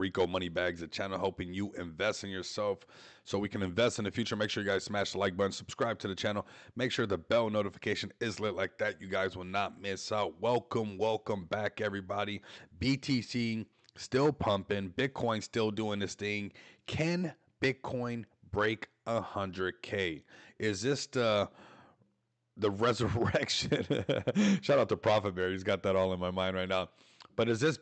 Rico Moneybags, a channel helping you invest in yourself so we can invest in the future. Make sure you guys smash the like button, subscribe to the channel, make sure the bell notification is lit like that. You guys will not miss out. Welcome back, everybody. BTC still pumping, Bitcoin still doing this thing. Can Bitcoin break 100K? Is this the resurrection? Shout out to Profit Bear. He's got that all in my mind right now. But is this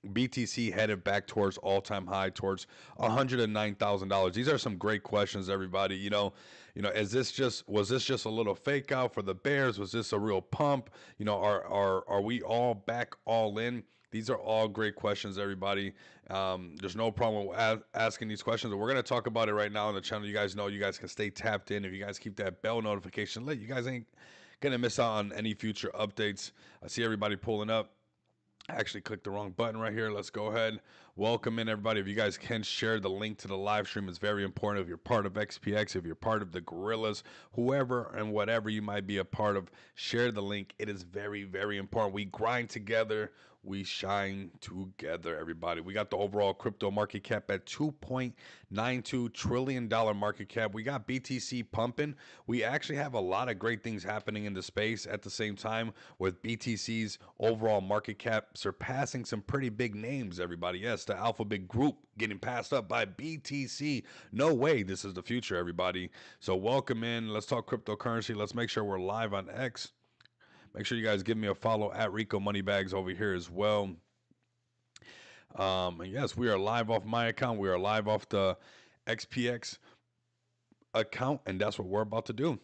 BTC headed back towards all-time high, towards $109,000? These are some great questions, everybody. Is this just was this just a little fake out for the Bears? Was this a real pump? Are we all back all in? These are all great questions, everybody. There's no problem with asking these questions. We're going to talk about it right now on the channel. You guys know you guys can stay tapped in. If you guys keep that bell notification lit, you guys ain't going to miss out on any future updates. I see everybody pulling up. I actually clicked the wrong button right here. Let's go ahead. Welcome in, everybody. If you guys can share the link to the live stream, it's very important. If you're part of XPX, if you're part of the Gorillas, whoever and whatever you might be a part of, share the link. It is very, very important. We grind together. We shine together, everybody. We got the overall crypto market cap at $2.92 trillion market cap. We got BTC pumping. We actually have a lot of great things happening in the space at the same time, with BTC's overall market cap surpassing some pretty big names, everybody. Yes, the Alphabet Group getting passed up by BTC. No way. This is the future, everybody. So welcome in. Let's talk cryptocurrency. Let's make sure we're live on X. Make sure you guys give me a follow at Rico Moneybags over here as well. And yes, we are live off my account. We are live off the XPX account, and that's what we're about to do.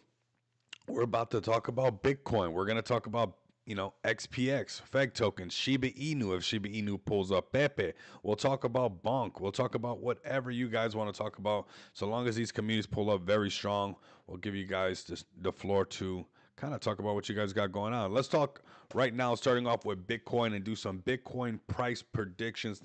We're about to talk about Bitcoin. We're going to talk about XPX, FEG tokens, Shiba Inu, if Shiba Inu pulls up, Pepe. We'll talk about Bonk. We'll talk about whatever you guys want to talk about. So long as these communities pull up very strong, we'll give you guys the floor to kind of talk about what you guys got going on. Let's talk right now, starting off with Bitcoin, and do some Bitcoin price predictions.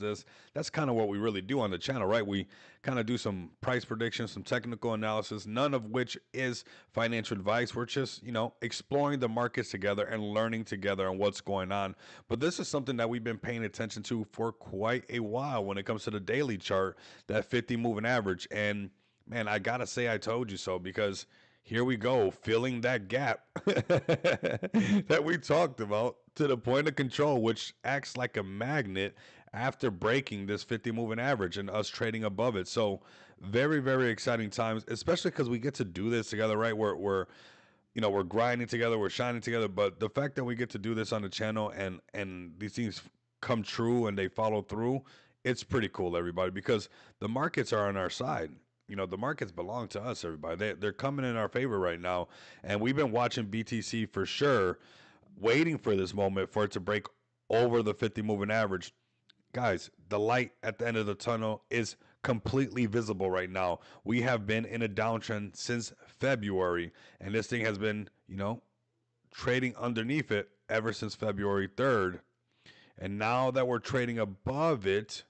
That's kind of what we really do on the channel, right? We kind of do some price predictions, some technical analysis, none of which is financial advice. We're just, exploring the markets together and learning together on what's going on. But this is something that we've been paying attention to for quite a while when it comes to the daily chart, that 50 moving average. And man, I gotta say I told you so, because here we go, filling that gap that we talked about to the point of control, which acts like a magnet after breaking this 50 moving average and us trading above it. So very, very exciting times, especially because we get to do this together, right? We're grinding together, we're shining together. But the fact that we get to do this on the channel and these things come true and they follow through, it's pretty cool, everybody, because the markets are on our side. The markets belong to us, everybody. They're coming in our favor right now. And we've been watching BTC for sure, waiting for this moment for it to break over the 50 moving average. Guys, the light at the end of the tunnel is completely visible right now. We have been in a downtrend since February, and this thing has been, trading underneath it ever since February 3rd. And now that we're trading above it,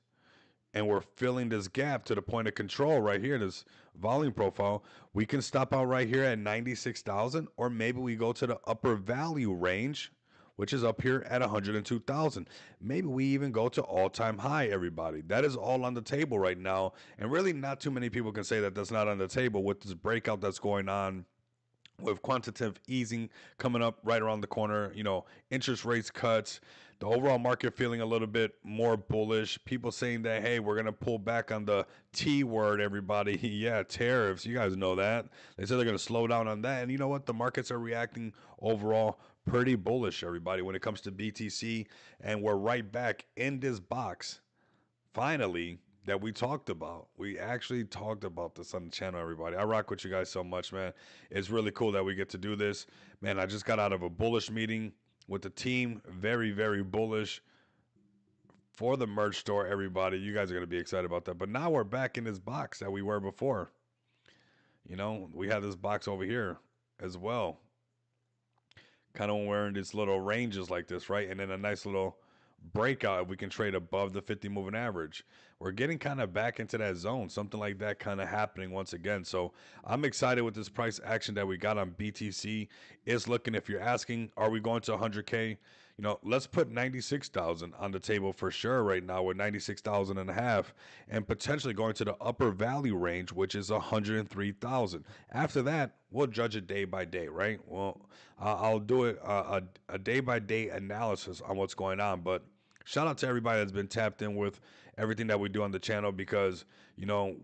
and we're filling this gap to the point of control right here, this volume profile, we can stop out right here at 96,000, or maybe we go to the upper value range, which is up here at 102,000. Maybe we even go to all-time high, everybody. That is all on the table right now, and really not too many people can say that that's not on the table with this breakout that's going on, with quantitative easing coming up right around the corner, interest rates cuts, the overall market feeling a little bit more bullish. People saying that, hey, we're going to pull back on the T word, everybody. Yeah, tariffs. You guys know that. They said they're going to slow down on that. And you know what? The markets are reacting overall pretty bullish, everybody, when it comes to BTC. And we're right back in this box, finally, that we talked about. We actually talked about this on the channel, everybody. I rock with you guys so much, man. It's really cool that we get to do this. Man, I just got out of a bullish meeting with the team. Very, very bullish for the merch store, everybody. You guys are going to be excited about that. But now we're back in this box that we were before. We have this box over here as well. Kind of when we're in these little ranges like this, right? And then a nice little breakout if we can trade above the 50 moving average. We're getting kind of back into that zone, something like that kind of happening once again. So I'm excited with this price action that we got on BTC. It's looking, if you're asking, are we going to 100K? let's put 96,000 on the table for sure right now with 96,000 and a half, and potentially going to the upper value range, which is 103,000. After that, we'll judge it day by day, right? Well, I'll do it a day by day analysis on what's going on. But shout out to everybody that's been tapped in with everything that we do on the channel, because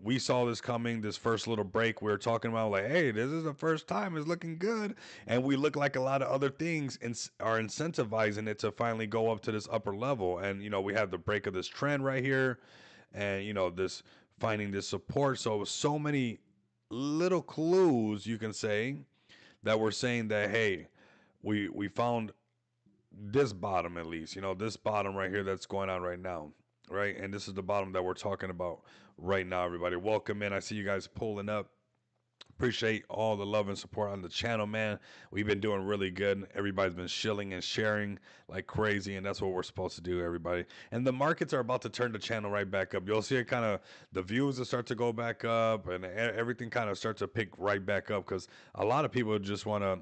we saw this coming. This first little break, we were talking about like, hey, this is the first time, it's looking good, and we look like a lot of other things and are incentivizing it to finally go up to this upper level. And we have the break of this trend right here, and this finding this support. So so many little clues, you can say, that we're saying that, hey, we found this bottom, at least, this bottom right here that's going on right now, right? And this is the bottom that we're talking about right now. Everybody, welcome in. I see you guys pulling up. Appreciate all the love and support on the channel, man. We've been doing really good. Everybody's been shilling and sharing like crazy, and that's what we're supposed to do, everybody. And the markets are about to turn the channel right back up. You'll see it kind of, the views will start to go back up, and everything kind of starts to pick right back up, because a lot of people just want to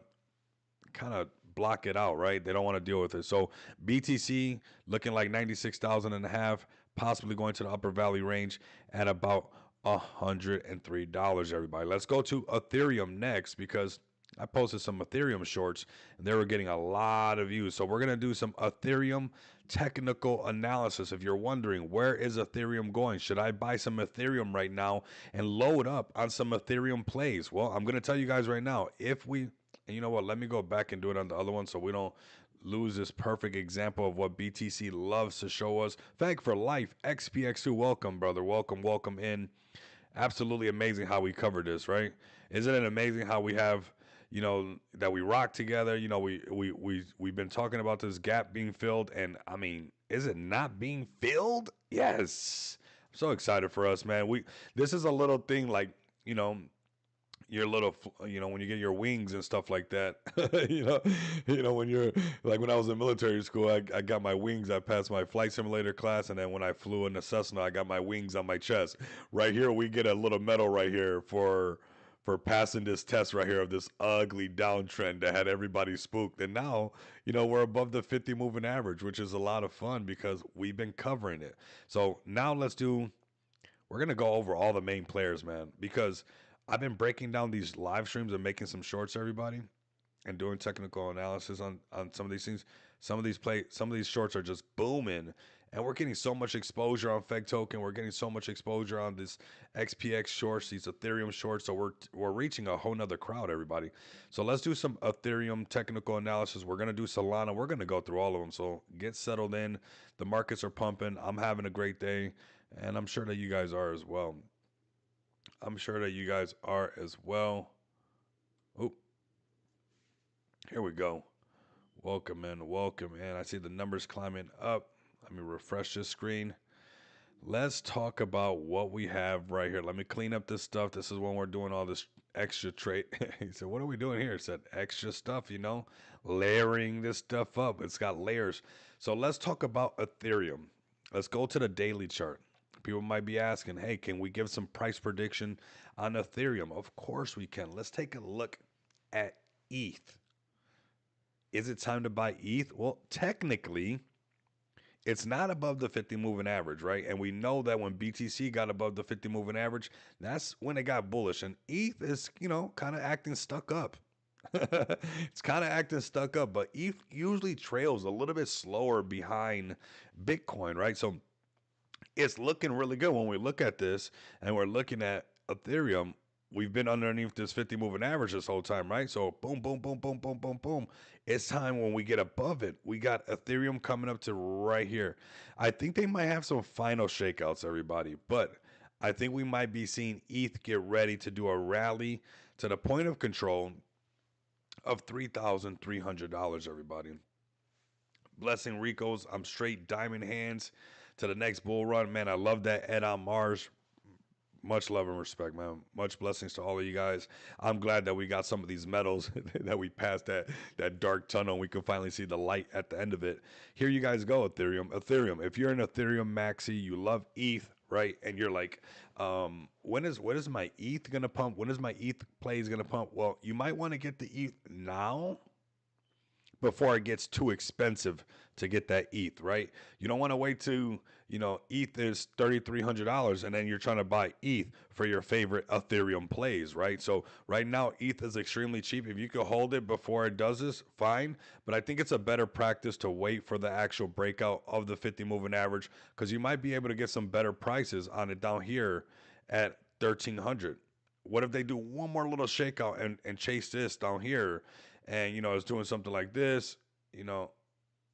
kind of block it out, right? They don't want to deal with it. So BTC looking like 96,000 and a half, possibly going to the upper valley range at about $103, everybody. Let's go to Ethereum next, because I posted some Ethereum shorts and they were getting a lot of views. So we're going to do some Ethereum technical analysis. If you're wondering, where is Ethereum going? Should I buy some Ethereum right now and load up on some Ethereum plays? Well, I'm going to tell you guys right now, and you know what, let me go back and do it on the other one so we don't lose this perfect example of what BTC loves to show us. Thank for life, XPX2. Welcome, brother. Welcome in. Absolutely amazing how we covered this, right? Isn't it amazing how we have, that we rock together? We've been talking about this gap being filled, and I mean, is it not being filled? Yes. I'm so excited for us, man. This is a little thing like, your little, when you get your wings and stuff like that. When you're like, when I was in military school, I got my wings. I passed my flight simulator class, and then when I flew in the Cessna, I got my wings on my chest. Right here, we get a little medal right here for passing this test right here of this ugly downtrend that had everybody spooked. And now, we're above the 50 moving average, which is a lot of fun because we've been covering it. So now we're going to go over all the main players, man, because I've been breaking down these live streams and making some shorts, everybody, and doing technical analysis on some of these things. Some of these shorts are just booming, and we're getting so much exposure on Feg Token. We're getting so much exposure on this XPX shorts, these Ethereum shorts. So we're reaching a whole nother crowd, everybody. So let's do some Ethereum technical analysis. We're gonna do Solana. We're gonna go through all of them. So get settled in. The markets are pumping. I'm having a great day, and I'm sure that you guys are as well. Oh, here we go. Welcome in. I see the numbers climbing up. Let me refresh this screen. Let's talk about what we have right here. Let me clean up this stuff. This is when we're doing all this extra trade. He said, what are we doing here? It said extra stuff, layering this stuff up. It's got layers. So let's talk about Ethereum. Let's go to the daily chart. People might be asking, hey, can we give some price prediction on Ethereum? Of course we can. Let's take a look at ETH. Is it time to buy ETH? Well, technically, it's not above the 50 moving average, right? And we know that when BTC got above the 50 moving average, that's when it got bullish. And ETH is, kind of acting stuck up. It's kind of acting stuck up, but ETH usually trails a little bit slower behind Bitcoin, right? So it's looking really good when we look at this and we're looking at Ethereum. We've been underneath this 50 moving average this whole time, right? So boom, boom, boom, boom, boom, boom, boom. It's time when we get above it. We got Ethereum coming up to right here. I think they might have some final shakeouts, everybody, but I think we might be seeing ETH get ready to do a rally to the point of control of $3,300, everybody. Blessing Ricos. I'm straight diamond hands to the next bull run. Man, I love that Ed on Mars. Much love and respect, man. Much blessings to all of you guys. I'm glad that we got some of these medals, that we passed that dark tunnel and we can finally see the light at the end of it. Here you guys go, Ethereum. If you're an Ethereum maxi, you love ETH, right? And you're like, when is my ETH gonna pump? When is my ETH plays gonna pump? Well, you might want to get the ETH now before it gets too expensive to get that ETH, right? You don't want to wait to, ETH is $3,300 and then you're trying to buy ETH for your favorite Ethereum plays, right? So right now, ETH is extremely cheap. If you could hold it before it does this, fine. But I think it's a better practice to wait for the actual breakout of the 50 moving average because you might be able to get some better prices on it down here at 1300. What if they do one more little shakeout and chase this down here and, it's doing something like this, you know,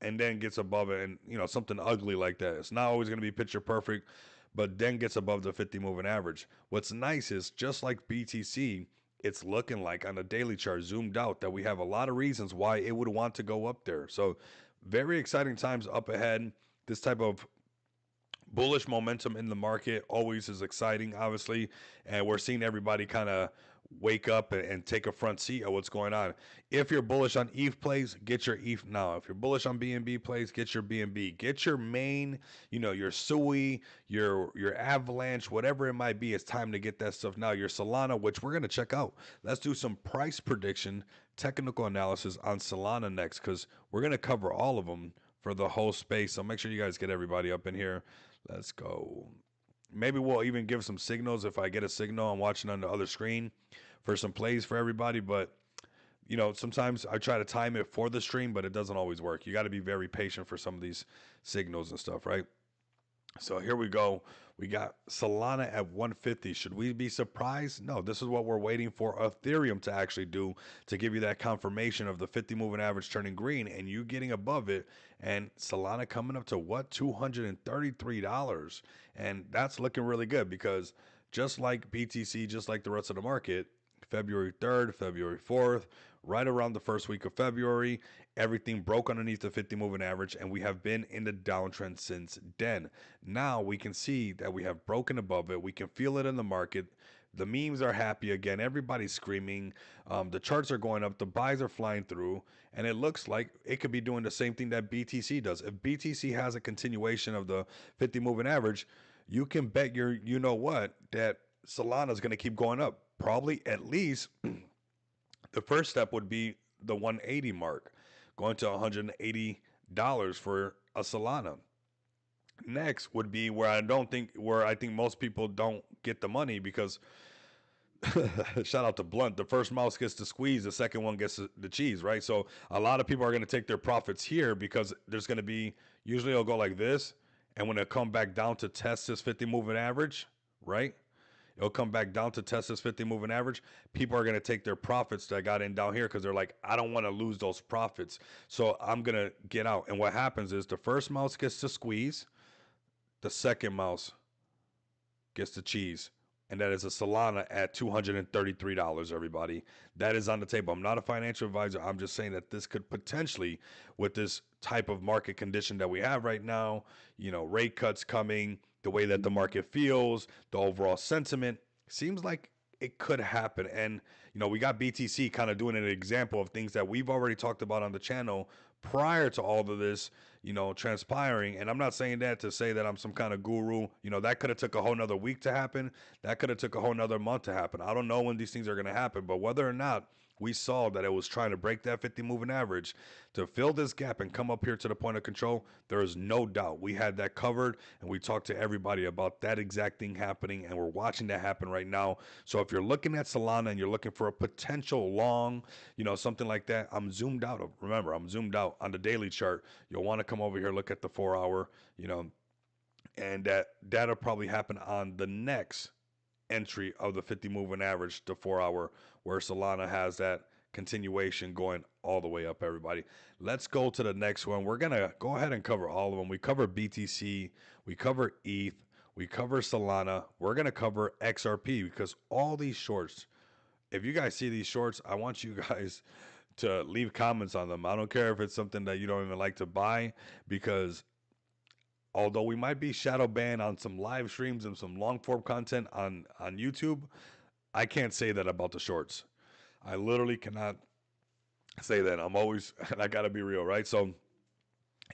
and then gets above it and, something ugly like that. It's not always going to be picture perfect, but then gets above the 50 moving average. What's nice is just like BTC, it's looking like on the daily chart zoomed out that we have a lot of reasons why it would want to go up there. So, very exciting times up ahead. This type of bullish momentum in the market always is exciting, obviously, and we're seeing everybody kind of wake up and take a front seat of what's going on. If you're bullish on ETH plays, get your ETH now. If you're bullish on BNB plays, get your BNB. Get your main, your SUI, your Avalanche, whatever it might be. It's time to get that stuff now. Your Solana, which we're gonna check out. Let's do some price prediction, technical analysis on Solana next, because we're gonna cover all of them for the whole space. So make sure you guys get everybody up in here. Let's go. Maybe we'll even give some signals. If I get a signal, I'm watching on the other screen for some plays for everybody. But, sometimes I try to time it for the stream, but it doesn't always work. You got to be very patient for some of these signals and stuff, right? So here we go. We got Solana at 150. Should we be surprised? No, this is what we're waiting for Ethereum to actually do to give you that confirmation of the 50 moving average turning green and you getting above it. And Solana coming up to what? $233. And that's looking really good because just like BTC, just like the rest of the market, February 3rd, February 4th, right around the first week of February, everything broke underneath the 50 moving average, and we have been in the downtrend since then. Now we can see that we have broken above it. We can feel it in the market. The memes are happy again. Everybody's screaming. The charts are going up. The buys are flying through. And it looks like it could be doing the same thing that BTC does. If BTC has a continuation of the 50 moving average, you can bet your that Solana is going to keep going up. Probably at least the first step would be the 180 mark, going to $180 for a Solana. Next would be where I think most people don't get the money because shout out to Blunt. The first mouse gets the squeeze, the second one gets the cheese, right? So a lot of people are going to take their profits here because there's going to be usually it'll go like this, and when it come back down to test this 50 moving average, right? It'll come back down to test this 50 moving average. People are going to take their profits that got in down here because they're like, I don't want to lose those profits. So I'm going to get out. And what happens is the first mouse gets to squeeze. The second mouse gets the cheese. And that is a Solana at $233, everybody. That is on the table. I'm not a financial advisor. I'm just saying that this could potentially, with this type of market condition that we have right now, rate cuts coming, the way that the market feels, the overall sentiment, seems like it could happen. And, we got BTC kind of doing an example of things that we've already talked about on the channel prior to all of this, transpiring. And I'm not saying that to say that I'm some kind of guru. That could have took a whole nother week to happen. That could have took a whole nother month to happen. I don't know when these things are going to happen, but whether or not we saw that it was trying to break that 50 moving average to fill this gap and come up here to the point of control, there is no doubt we had that covered, and we talked to everybody about that exact thing happening, and we're watching that happen right now. So if you're looking at Solana and you're looking for a potential long, something like that, I'm zoomed out. Remember, I'm zoomed out on the daily chart. You'll want to come over here, look at the 4 hour, and that'll probably happen on the next entry of the 50 moving average to 4 hour, where Solana has that continuation going all the way up, everybody. Let's go to the next one. We're going to go ahead and cover all of them. We cover BTC, we cover ETH, we cover Solana. We're going to cover XRP because all these shorts, if you guys see these shorts, I want you guys to leave comments on them. I don't care if it's something that you don't even like to buy, because although we might be shadow banned on some live streams and some long form content on YouTube, I can't say that about the shorts. I literally cannot say that. I'm always, and I gotta be real, right? So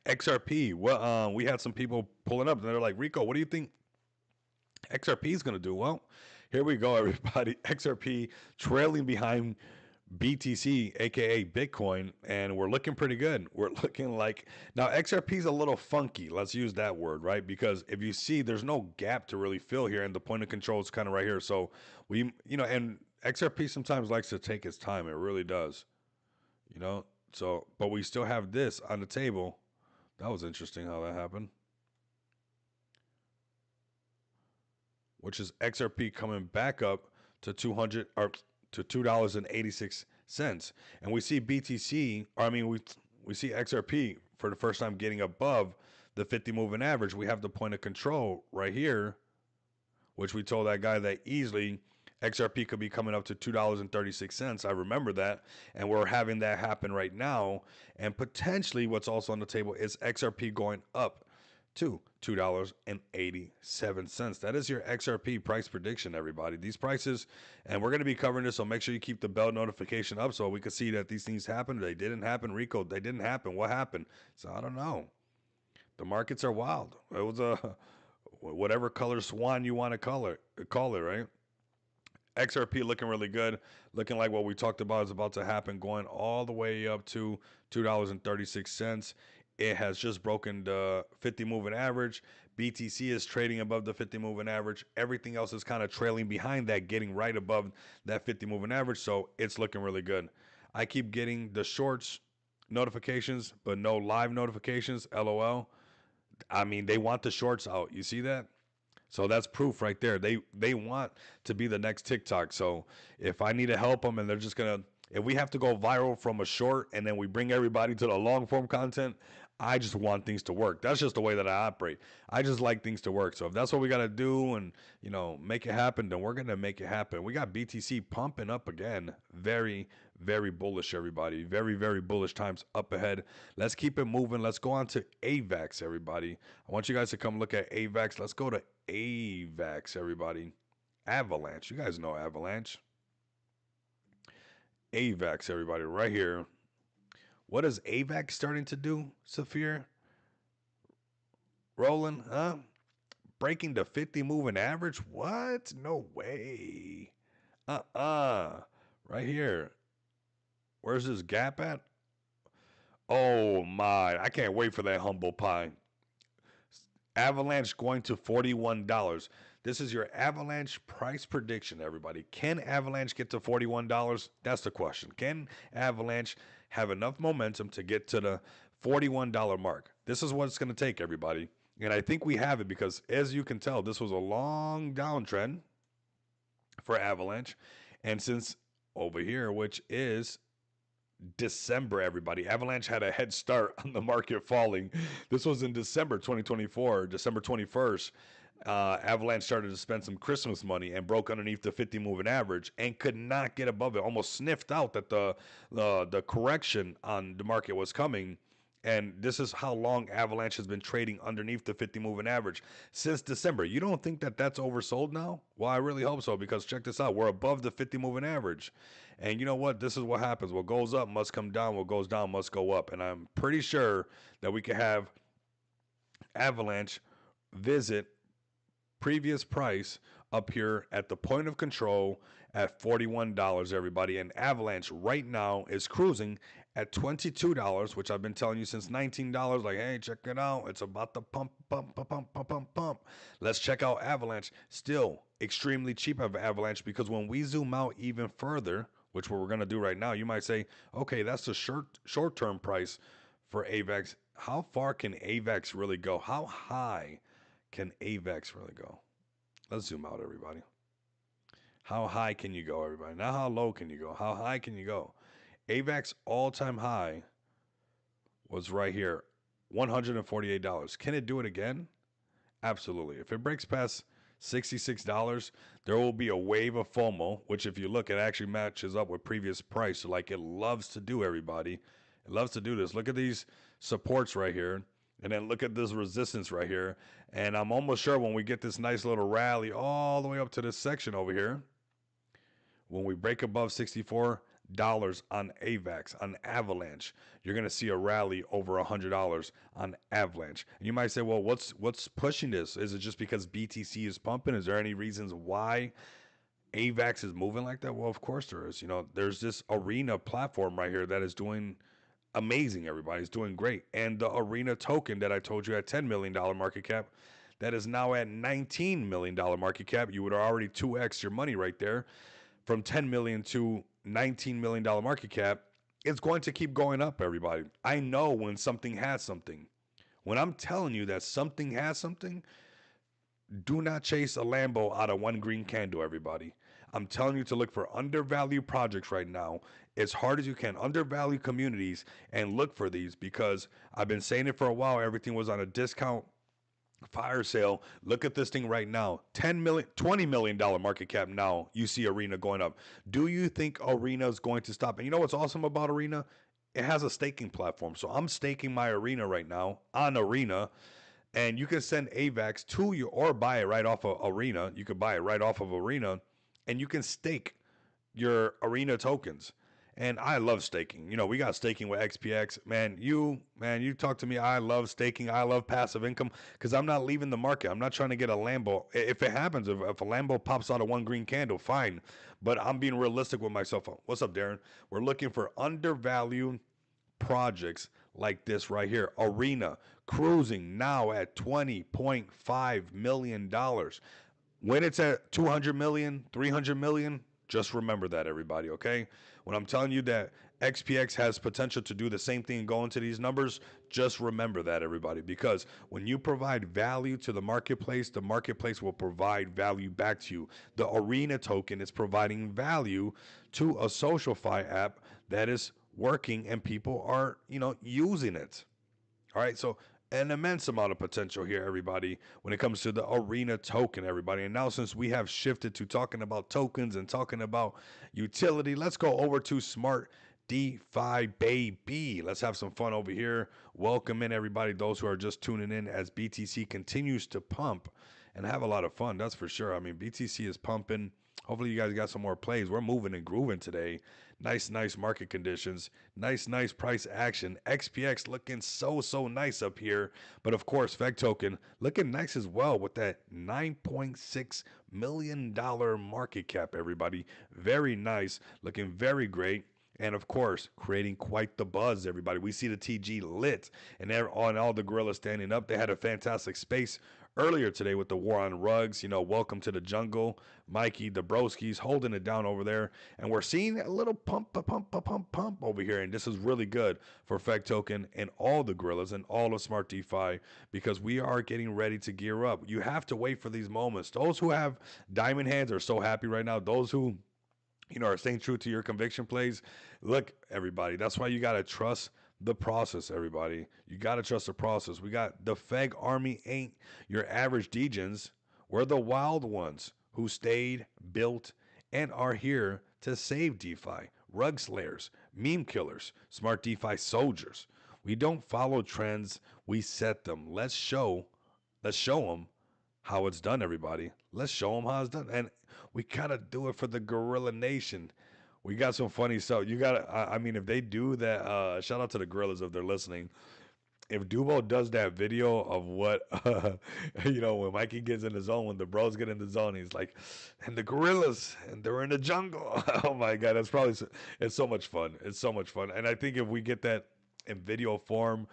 XRP, well, we had some people pulling up and they're like, Rico, what do you think XRP is gonna do? Well, here we go, everybody. XRP trailing behind BTC, aka Bitcoin, and we're looking pretty good. We're looking like now XRP is a little funky. Let's use that word, right? Because if you see, there's no gap to really fill here, and the point of control is kind of right here. So and XRP sometimes likes to take its time. It really does, you know. So, but we still have this on the table. That was interesting how that happened. Which is XRP coming back up to 200 or to $2.86, and we see BTC. Or I mean, we see XRP for the first time getting above the 50 moving average. We have the point of control right here, which we told that guy that easily XRP could be coming up to $2.36. I remember that, and we're having that happen right now. And potentially, what's also on the table is XRP going up to $2.87. That is your XRP price prediction, everybody. These prices, and we're going to be covering this, so make sure you keep the bell notification up so we can see that these things happen. They didn't happen, Rico. They didn't happen. What happened? So I don't know. The markets are wild. It was a whatever color swan you want to call it, right? XRP looking really good, looking like what we talked about is about to happen, going all the way up to $2.36. It has just broken the 50 moving average. BTC is trading above the 50 moving average. Everything else is kind of trailing behind that, getting right above that 50 moving average. So it's looking really good. I keep getting the shorts notifications, but no live notifications. LOL. I mean, they want the shorts out. You see that? So that's proof right there. They want to be the next TikTok. So if I need to help them, and they're just gonna, if we have to go viral from a short and then we bring everybody to the long form content, I just want things to work. That's just the way that I operate. I just like things to work. So if that's what we got to do, and make it happen, then we're gonna make it happen. We got BTC pumping up again. Very, very bullish, everybody. Very, very bullish times up ahead. Let's keep it moving. Let's go on to AVAX, everybody. I want you guys to come look at AVAX. Let's go to AVAX, everybody. Avalanche. You guys know Avalanche. AVAX, everybody, right here. What is AVAX starting to do, Saphir? Rolling, huh? Breaking the 50 moving average? What? No way. Right here. Where's this gap at? Oh my. I can't wait for that humble pie. Avalanche going to $41. This is your Avalanche price prediction, everybody. Can Avalanche get to $41? That's the question. Can Avalanche have enough momentum to get to the $41 mark? This is what it's going to take, everybody. And I think we have it because, as you can tell, this was a long downtrend for Avalanche. And since over here, which is December, everybody. Avalanche had a head start on the market falling. This was in December 2024, December 21st. Avalanche started to spend some Christmas money and broke underneath the 50 moving average and could not get above it. Almost sniffed out that the correction on the market was coming. And this is how long Avalanche has been trading underneath the 50 moving average since December. You don't think that that's oversold now? Well, I really hope so, because check this out. We're above the 50 moving average. And you know what? This is what happens. What goes up must come down. What goes down must go up. And I'm pretty sure that we could have Avalanche visit previous price up here at the point of control at $41, everybody. And Avalanche right now is cruising at $22, which I've been telling you since $19. Like, hey, check it out. It's about to pump, pump, pump, pump, pump, pump, pump. Let's check out Avalanche. Still extremely cheap of Avalanche, because when we zoom out even further, which we're going to do right now, you might say, okay, that's the short-term price for AVAX. How far can AVAX really go? How high can AVAX really go? Let's zoom out, everybody. How high can you go, everybody? Not how low can you go. How high can you go? AVAX all-time high was right here, $148. Can it do it again? Absolutely. If it breaks past $66, there will be a wave of FOMO, which if you look, it actually matches up with previous price. So like it loves to do, everybody. It loves to do this. Look at these supports right here. And then look at this resistance right here. And I'm almost sure when we get this nice little rally all the way up to this section over here, when we break above $64 on AVAX, on Avalanche, you're going to see a rally over $100 on Avalanche. And you might say, well, what's pushing this? Is it just because BTC is pumping? Is there any reasons why AVAX is moving like that? Well, of course there is. You know, there's this Arena platform right here that is doing amazing. Everybody's doing great. And the Arena token that I told you at $10 million market cap, that is now at $19 million market cap. You would already 2x your money right there from 10 million to $19 million market cap. It's going to keep going up, everybody. I know when something has something. When I'm telling you that something has something, do not chase a Lambo out of one green candle, everybody. I'm telling you to look for undervalued projects right now as hard as you can, undervalued communities, and look for these because I've been saying it for a while. Everything was on a discount fire sale. Look at this thing right now. 10 million, $20 million market cap now. You see Arena going up. Do you think Arena is going to stop? And you know what's awesome about Arena? It has a staking platform. So I'm staking my Arena right now on Arena, and you can send AVAX to you or buy it right off of Arena. You could buy it right off of Arena, and you can stake your Arena tokens. And I love staking. You know, we got staking with XPX. Man, you talk to me. I love staking. I love passive income because I'm not leaving the market. I'm not trying to get a Lambo. If it happens, if a Lambo pops out of one green candle, fine. But I'm being realistic with myself. What's up, Darren? We're looking for undervalued projects like this right here. Arena cruising now at $20.5 million. When it's at 200 million, 300 million, just remember that, everybody, okay? When I'm telling you that XPX has potential to do the same thing and go into these numbers, just remember that, everybody, because when you provide value to the marketplace will provide value back to you. The Arena token is providing value to a SocialFi app that is working and people are, using it. All right, so an immense amount of potential here, everybody, when it comes to the Arena token, everybody. And now, since we have shifted to talking about tokens and talking about utility, let's go over to Smart DeFi, baby. Let's have some fun over here. Welcome in, everybody, those who are just tuning in as BTC continues to pump and have a lot of fun. That's for sure. I mean, BTC is pumping. Hopefully, you guys got some more plays. We're moving and grooving today. Nice market conditions. Nice price action. XPX looking so nice up here. But of course, FEG token looking nice as well with that $9.6 million market cap, everybody. Very nice. Looking very great. And of course, creating quite the buzz, everybody. We see the TG lit and on all the gorillas standing up. They had a fantastic space earlier today with the war on rugs. Welcome to the jungle. Mikey, the broskies holding it down over there. And we're seeing a little pump over here. And this is really good for FEG token and all the gorillas and all of Smart DeFi because we are getting ready to gear up. You have to wait for these moments. Those who have diamond hands are so happy right now. Those who are staying true to your conviction plays. Look, everybody, that's why you got to trust the process, everybody. You got to trust the process. We got the FEG army ain't your average degens. We're the wild ones who stayed, built, and are here to save DeFi. Rug slayers, meme killers, Smart DeFi soldiers. We don't follow trends, we set them. Let's show them how it's done, everybody. Let's show them how it's done. And we gotta do it for the Gorilla Nation. We got some funny stuff. You gotta, I mean, if they do that, shout out to the gorillas if they're listening. If Dubo does that video of what, when Mikey gets in the zone, when the bros get in the zone, he's like, and the gorillas, and they're in the jungle. Oh my God, it's so much fun. It's so much fun. And I think if we get that in video form,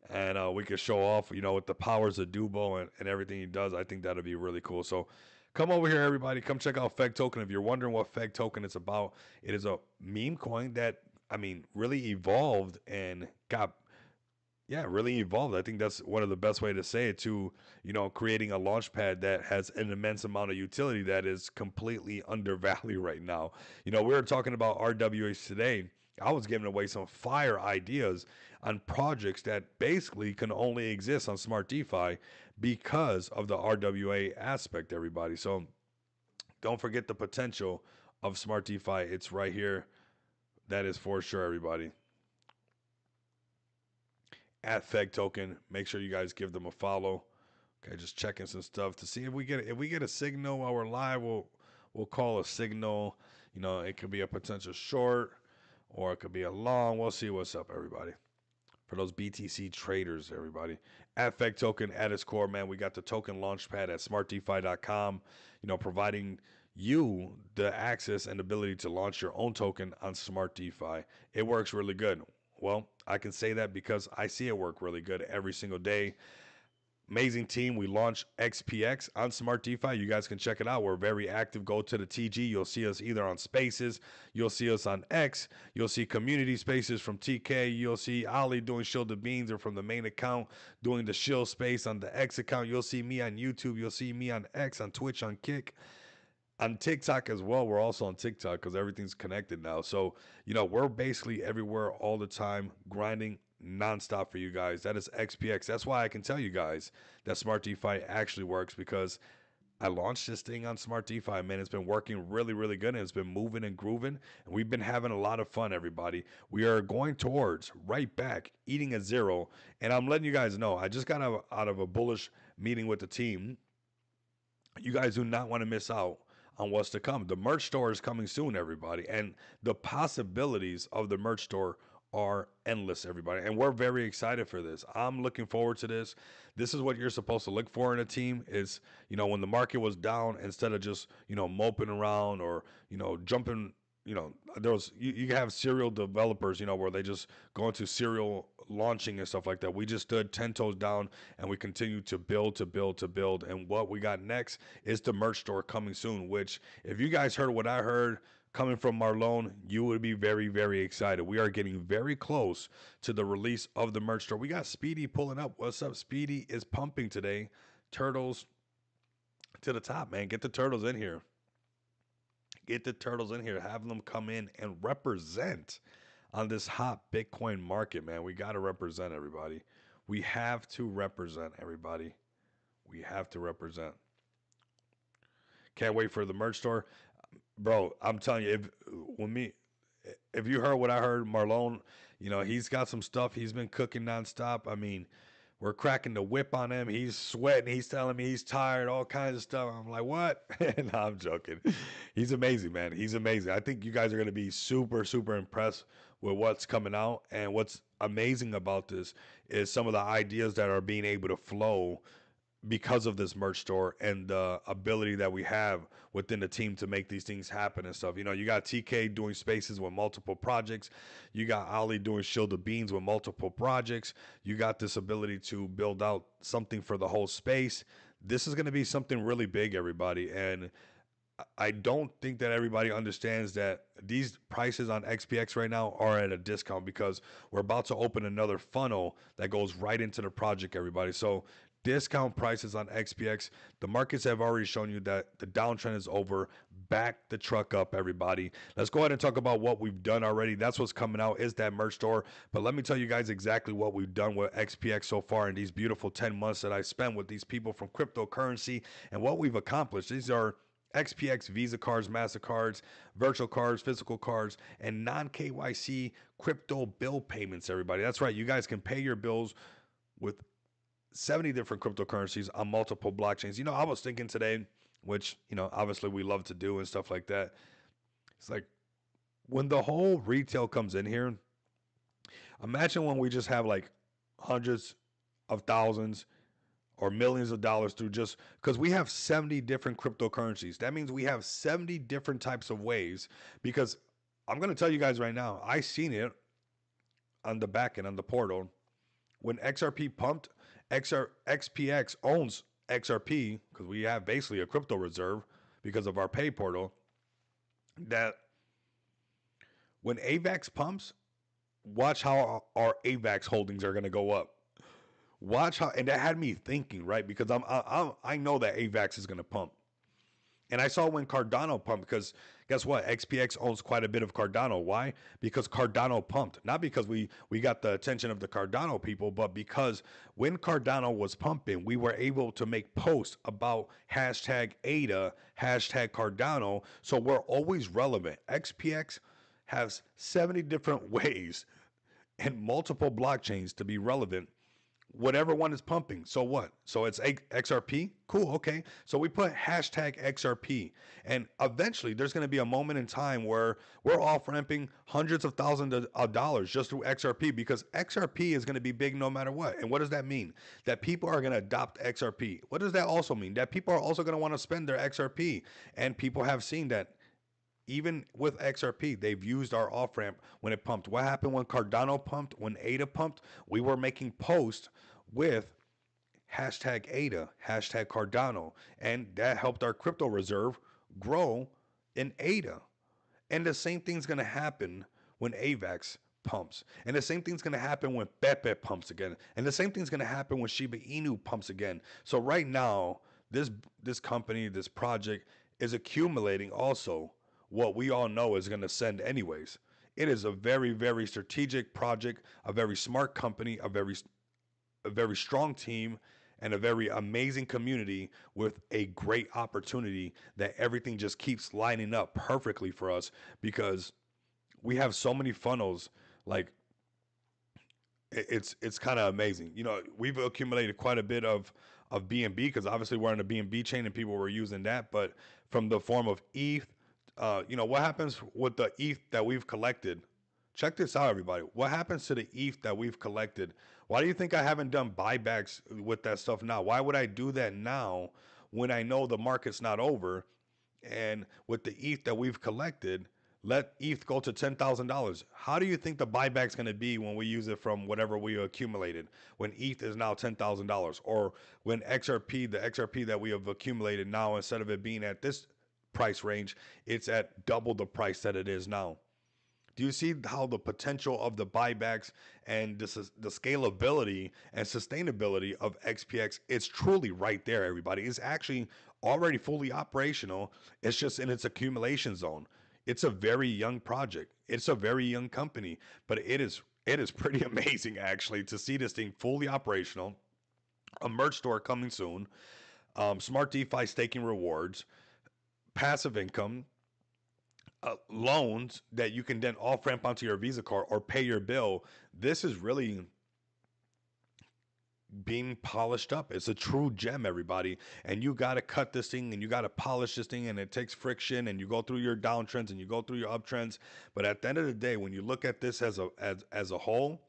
and we can show off, with the powers of Dubo and everything he does, I think that'd be really cool. So come over here, everybody. Come check out FEG token. If you're wondering what FEG token is about, it is a meme coin that, really evolved and really evolved. I think that's one of the best way to say it to, creating a launch pad that has an immense amount of utility that is completely undervalued right now. We were talking about RWAs today. I was giving away some fire ideas on projects that basically can only exist on Smart DeFi because of the RWA aspect, everybody. So don't forget the potential of Smart DeFi. It's right here. That is for sure, everybody. At FEG token, make sure you guys give them a follow. Okay, just checking some stuff to see if we get a signal while we're live. We'll call a signal. It could be a potential short or it could be a long. We'll see what's up, everybody. For those BTC traders, everybody. At FEG token, at its core, man, we got the token launchpad at smartdefi.com, providing, you the access and ability to launch your own token on Smart DeFi. It works really good. Well, I can say that because I see it work really good every single day. Amazing team. We launched XPX on Smart DeFi. You guys can check it out. We're very active. Go to the TG. You'll see us either on Spaces. You'll see us on X. You'll see community spaces from TK. You'll see Ali doing Shill the Beans or from the main account doing the Shill space on the X account. You'll see me on YouTube. You'll see me on X, on Twitch, on Kick, on TikTok as well. We're also on TikTok because everything's connected now. So, we're basically everywhere all the time, grinding nonstop for you guys. That is XPX. That's why I can tell you guys that Smart DeFi actually works because I launched this thing on Smart DeFi, man. It's been working really, really good and it's been moving and grooving. And we've been having a lot of fun, everybody. We are going towards right back, eating a zero. And I'm letting you guys know, I just got out of a bullish meeting with the team. You guys do not want to miss out on what's to come. The merch store is coming soon, everybody. And the possibilities of the merch store are endless, everybody. And we're very excited for this. I'm looking forward to this. This is what you're supposed to look for in a team is, when the market was down, instead of just, moping around or, jumping, there was, you have serial developers, where they just go into serial launching and stuff like that. We just stood 10 toes down and we continue to build, to build, to build. And what we got next is the merch store coming soon, which if you guys heard what I heard, coming from Marlon, you would be very, very excited. We are getting very close to the release of the merch store. We got Speedy pulling up. What's up? Speedy is pumping today. Turtles to the top, man. Get the turtles in here. Get the turtles in here. Have them come in and represent on this hot Bitcoin market, man. We got to represent everybody. We have to represent everybody. We have to represent. Can't wait for the merch store. Bro, I'm telling you, if you heard what I heard, Marlon, he's got some stuff. He's been cooking nonstop. I mean, we're cracking the whip on him. He's sweating. He's telling me he's tired, all kinds of stuff. I'm like, what? No, I'm joking. He's amazing, man. He's amazing. I think you guys are going to be super, super impressed with what's coming out. And what's amazing about this is some of the ideas that are being able to flow because of this merch store and the ability that we have within the team to make these things happen and stuff. You got TK doing spaces with multiple projects. You got Ali doing Shield the Beans with multiple projects. You got this ability to build out something for the whole space. This is going to be something really big, everybody. And I don't think that everybody understands that these prices on XPX right now are at a discount because we're about to open another funnel that goes right into the project, everybody. So discount prices on XPX. The markets have already shown you that the downtrend is over. Back the truck up, everybody. Let's go ahead and talk about what we've done already. That's what's coming out is that merch store. But let me tell you guys exactly what we've done with XPX so far in these beautiful 10 months that I spent with these people from cryptocurrency and what we've accomplished. These are XPX Visa cards, MasterCards, virtual cards, physical cards, and non-KYC crypto bill payments, everybody. That's right. You guys can pay your bills with 70 different cryptocurrencies on multiple blockchains. I was thinking today, which, obviously we love to do and stuff like that. It's like when the whole retail comes in here, imagine when we just have like hundreds of thousands or millions of dollars through just because we have 70 different cryptocurrencies. That means we have 70 different types of ways because I'm going to tell you guys right now, I seen it on the back end, on the portal. When XRP pumped, XPX owns XRP because we have basically a crypto reserve because of our pay portal. That when AVAX pumps, watch how our AVAX holdings are going to go up. Watch how, and that had me thinking, right? Because I know that AVAX is going to pump. And I saw when Cardano pumped because guess what? XPX owns quite a bit of Cardano. Why? Because Cardano pumped. Not because we got the attention of the Cardano people, but because when Cardano was pumping, we were able to make posts about hashtag ADA, hashtag Cardano. So we're always relevant. XPX has 70 different ways and multiple blockchains to be relevant whatever one is pumping. So what? So it's XRP? Cool, okay. So we put hashtag XRP. And eventually there's going to be a moment in time where we're off ramping hundreds of thousands of dollars just through XRP, because XRP is going to be big no matter what. And what does that mean? That people are going to adopt XRP. What does that also mean? That people are also going to want to spend their XRP. And people have seen that even with XRP, they've used our off ramp when it pumped. What happened when Cardano pumped, when ADA pumped? We were making posts with hashtag ADA, hashtag Cardano, and that helped our crypto reserve grow in ADA. And the same thing's going to happen when AVAX pumps. And the same thing's going to happen when Pepe pumps again. And the same thing's going to happen when Shiba Inu pumps again. So right now, this company, this project is accumulating also what we all know is going to send anyways. It is a very, very strategic project, a very smart company, a very strong team, and a very amazing community with a great opportunity that everything just keeps lining up perfectly for us, because we have so many funnels. Like, it's kind of amazing. We've accumulated quite a bit of BNB, because obviously we're on the BNB chain and people were using that, but from the form of ETH, what happens with the ETH that we've collected? Check this out, everybody. What happens to the ETH that we've collected? Why do you think I haven't done buybacks with that stuff now? Why would I do that now when I know the market's not over? And with the ETH that we've collected, let ETH go to $10,000. How do you think the buyback's going to be when we use it from whatever we accumulated? When ETH is now $10,000, or when the XRP that we have accumulated now, instead of it being at this price range, it's at double the price that it is now. Do you see how the potential of the buybacks and the scalability and sustainability of XPX is truly right there, everybody? It's actually already fully operational. It's just in its accumulation zone. It's a very young project. It's a very young company, but it is pretty amazing actually to see this thing fully operational. A merch store coming soon. Smart DeFi staking rewards, passive income, loans that you can then off ramp onto your Visa card or pay your bill. This is really being polished up. It's a true gem, everybody. And you got to cut this thing and you got to polish this thing, and it takes friction, and you go through your downtrends and you go through your uptrends. But at the end of the day, when you look at this as a whole,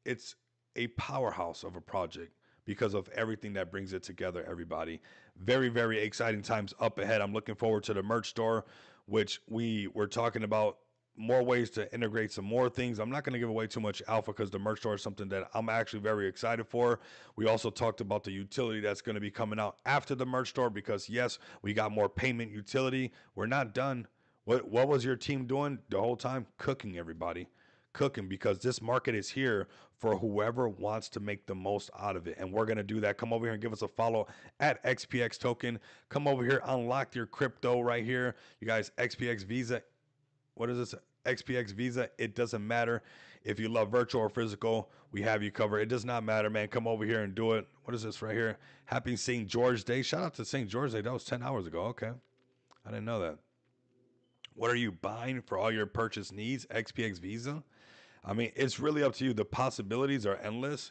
it's a powerhouse of a project because of everything that brings it together, everybody. Very, very exciting times up ahead. I'm looking forward to the merch store, which we were talking about more ways to integrate some more things. I'm not going to give away too much alpha because the merch store is something that I'm actually very excited for. We also talked about the utility that's going to be coming out after the merch store, because yes, we got more payment utility. We're not done. What was your team doing the whole time? Cooking, everybody. Cooking, because this market is here for whoever wants to make the most out of it. And we're going to do that. Come over here and give us a follow at XPX Token. Come over here, unlock your crypto right here. You guys, XPX Visa. What is this? XPX Visa. It doesn't matter if you love virtual or physical. We have you covered. It does not matter, man. Come over here and do it. What is this right here? Happy St. George Day. Shout out to St. George Day. That was 10 hours ago. Okay. I didn't know that. What are you buying for all your purchase needs? XPX Visa. I mean, it's really up to you. The possibilities are endless,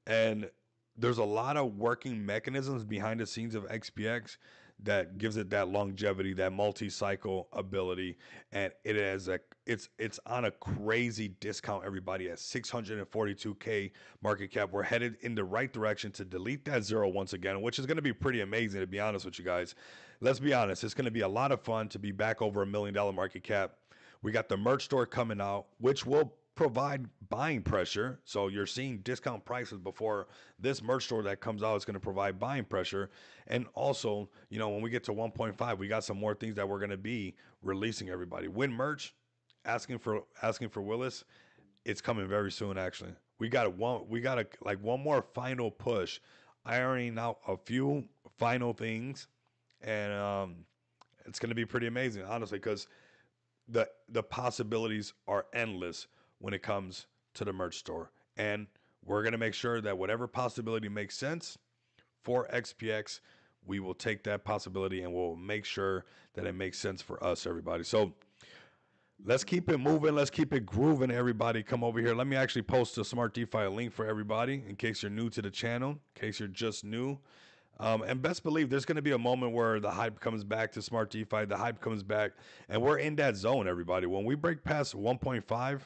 and there's a lot of working mechanisms behind the scenes of XPX that gives it that longevity, that multi-cycle ability, and it's on a crazy discount. Everybody at 642K market cap. We're headed in the right direction to delete that zero once again, which is going to be pretty amazing, to be honest with you guys. Let's be honest, it's going to be a lot of fun to be back over $1 million market cap. We got the merch store coming out, which will provide buying pressure. So you're seeing discount prices before this merch store that comes out is going to provide buying pressure. And also, when we get to 1.5, we got some more things that we're going to be releasing, everybody. Win merch, asking for Willis. It's coming very soon, actually. We got one more final push, ironing out a few final things, and it's going to be pretty amazing, honestly, because the possibilities are endless when it comes to the merch store. And we're going to make sure that whatever possibility makes sense for XPX, we will take that possibility and we'll make sure that it makes sense for us, everybody. So Let's keep it moving. Let's keep it grooving, everybody. Come over here. Let me actually post a Smart DeFi link for everybody in case you're new to the channel, in case you're just new. And best believe there's going to be a moment where the hype comes back to Smart DeFi. The hype comes back, and we're in that zone, everybody. When we break past 1.5,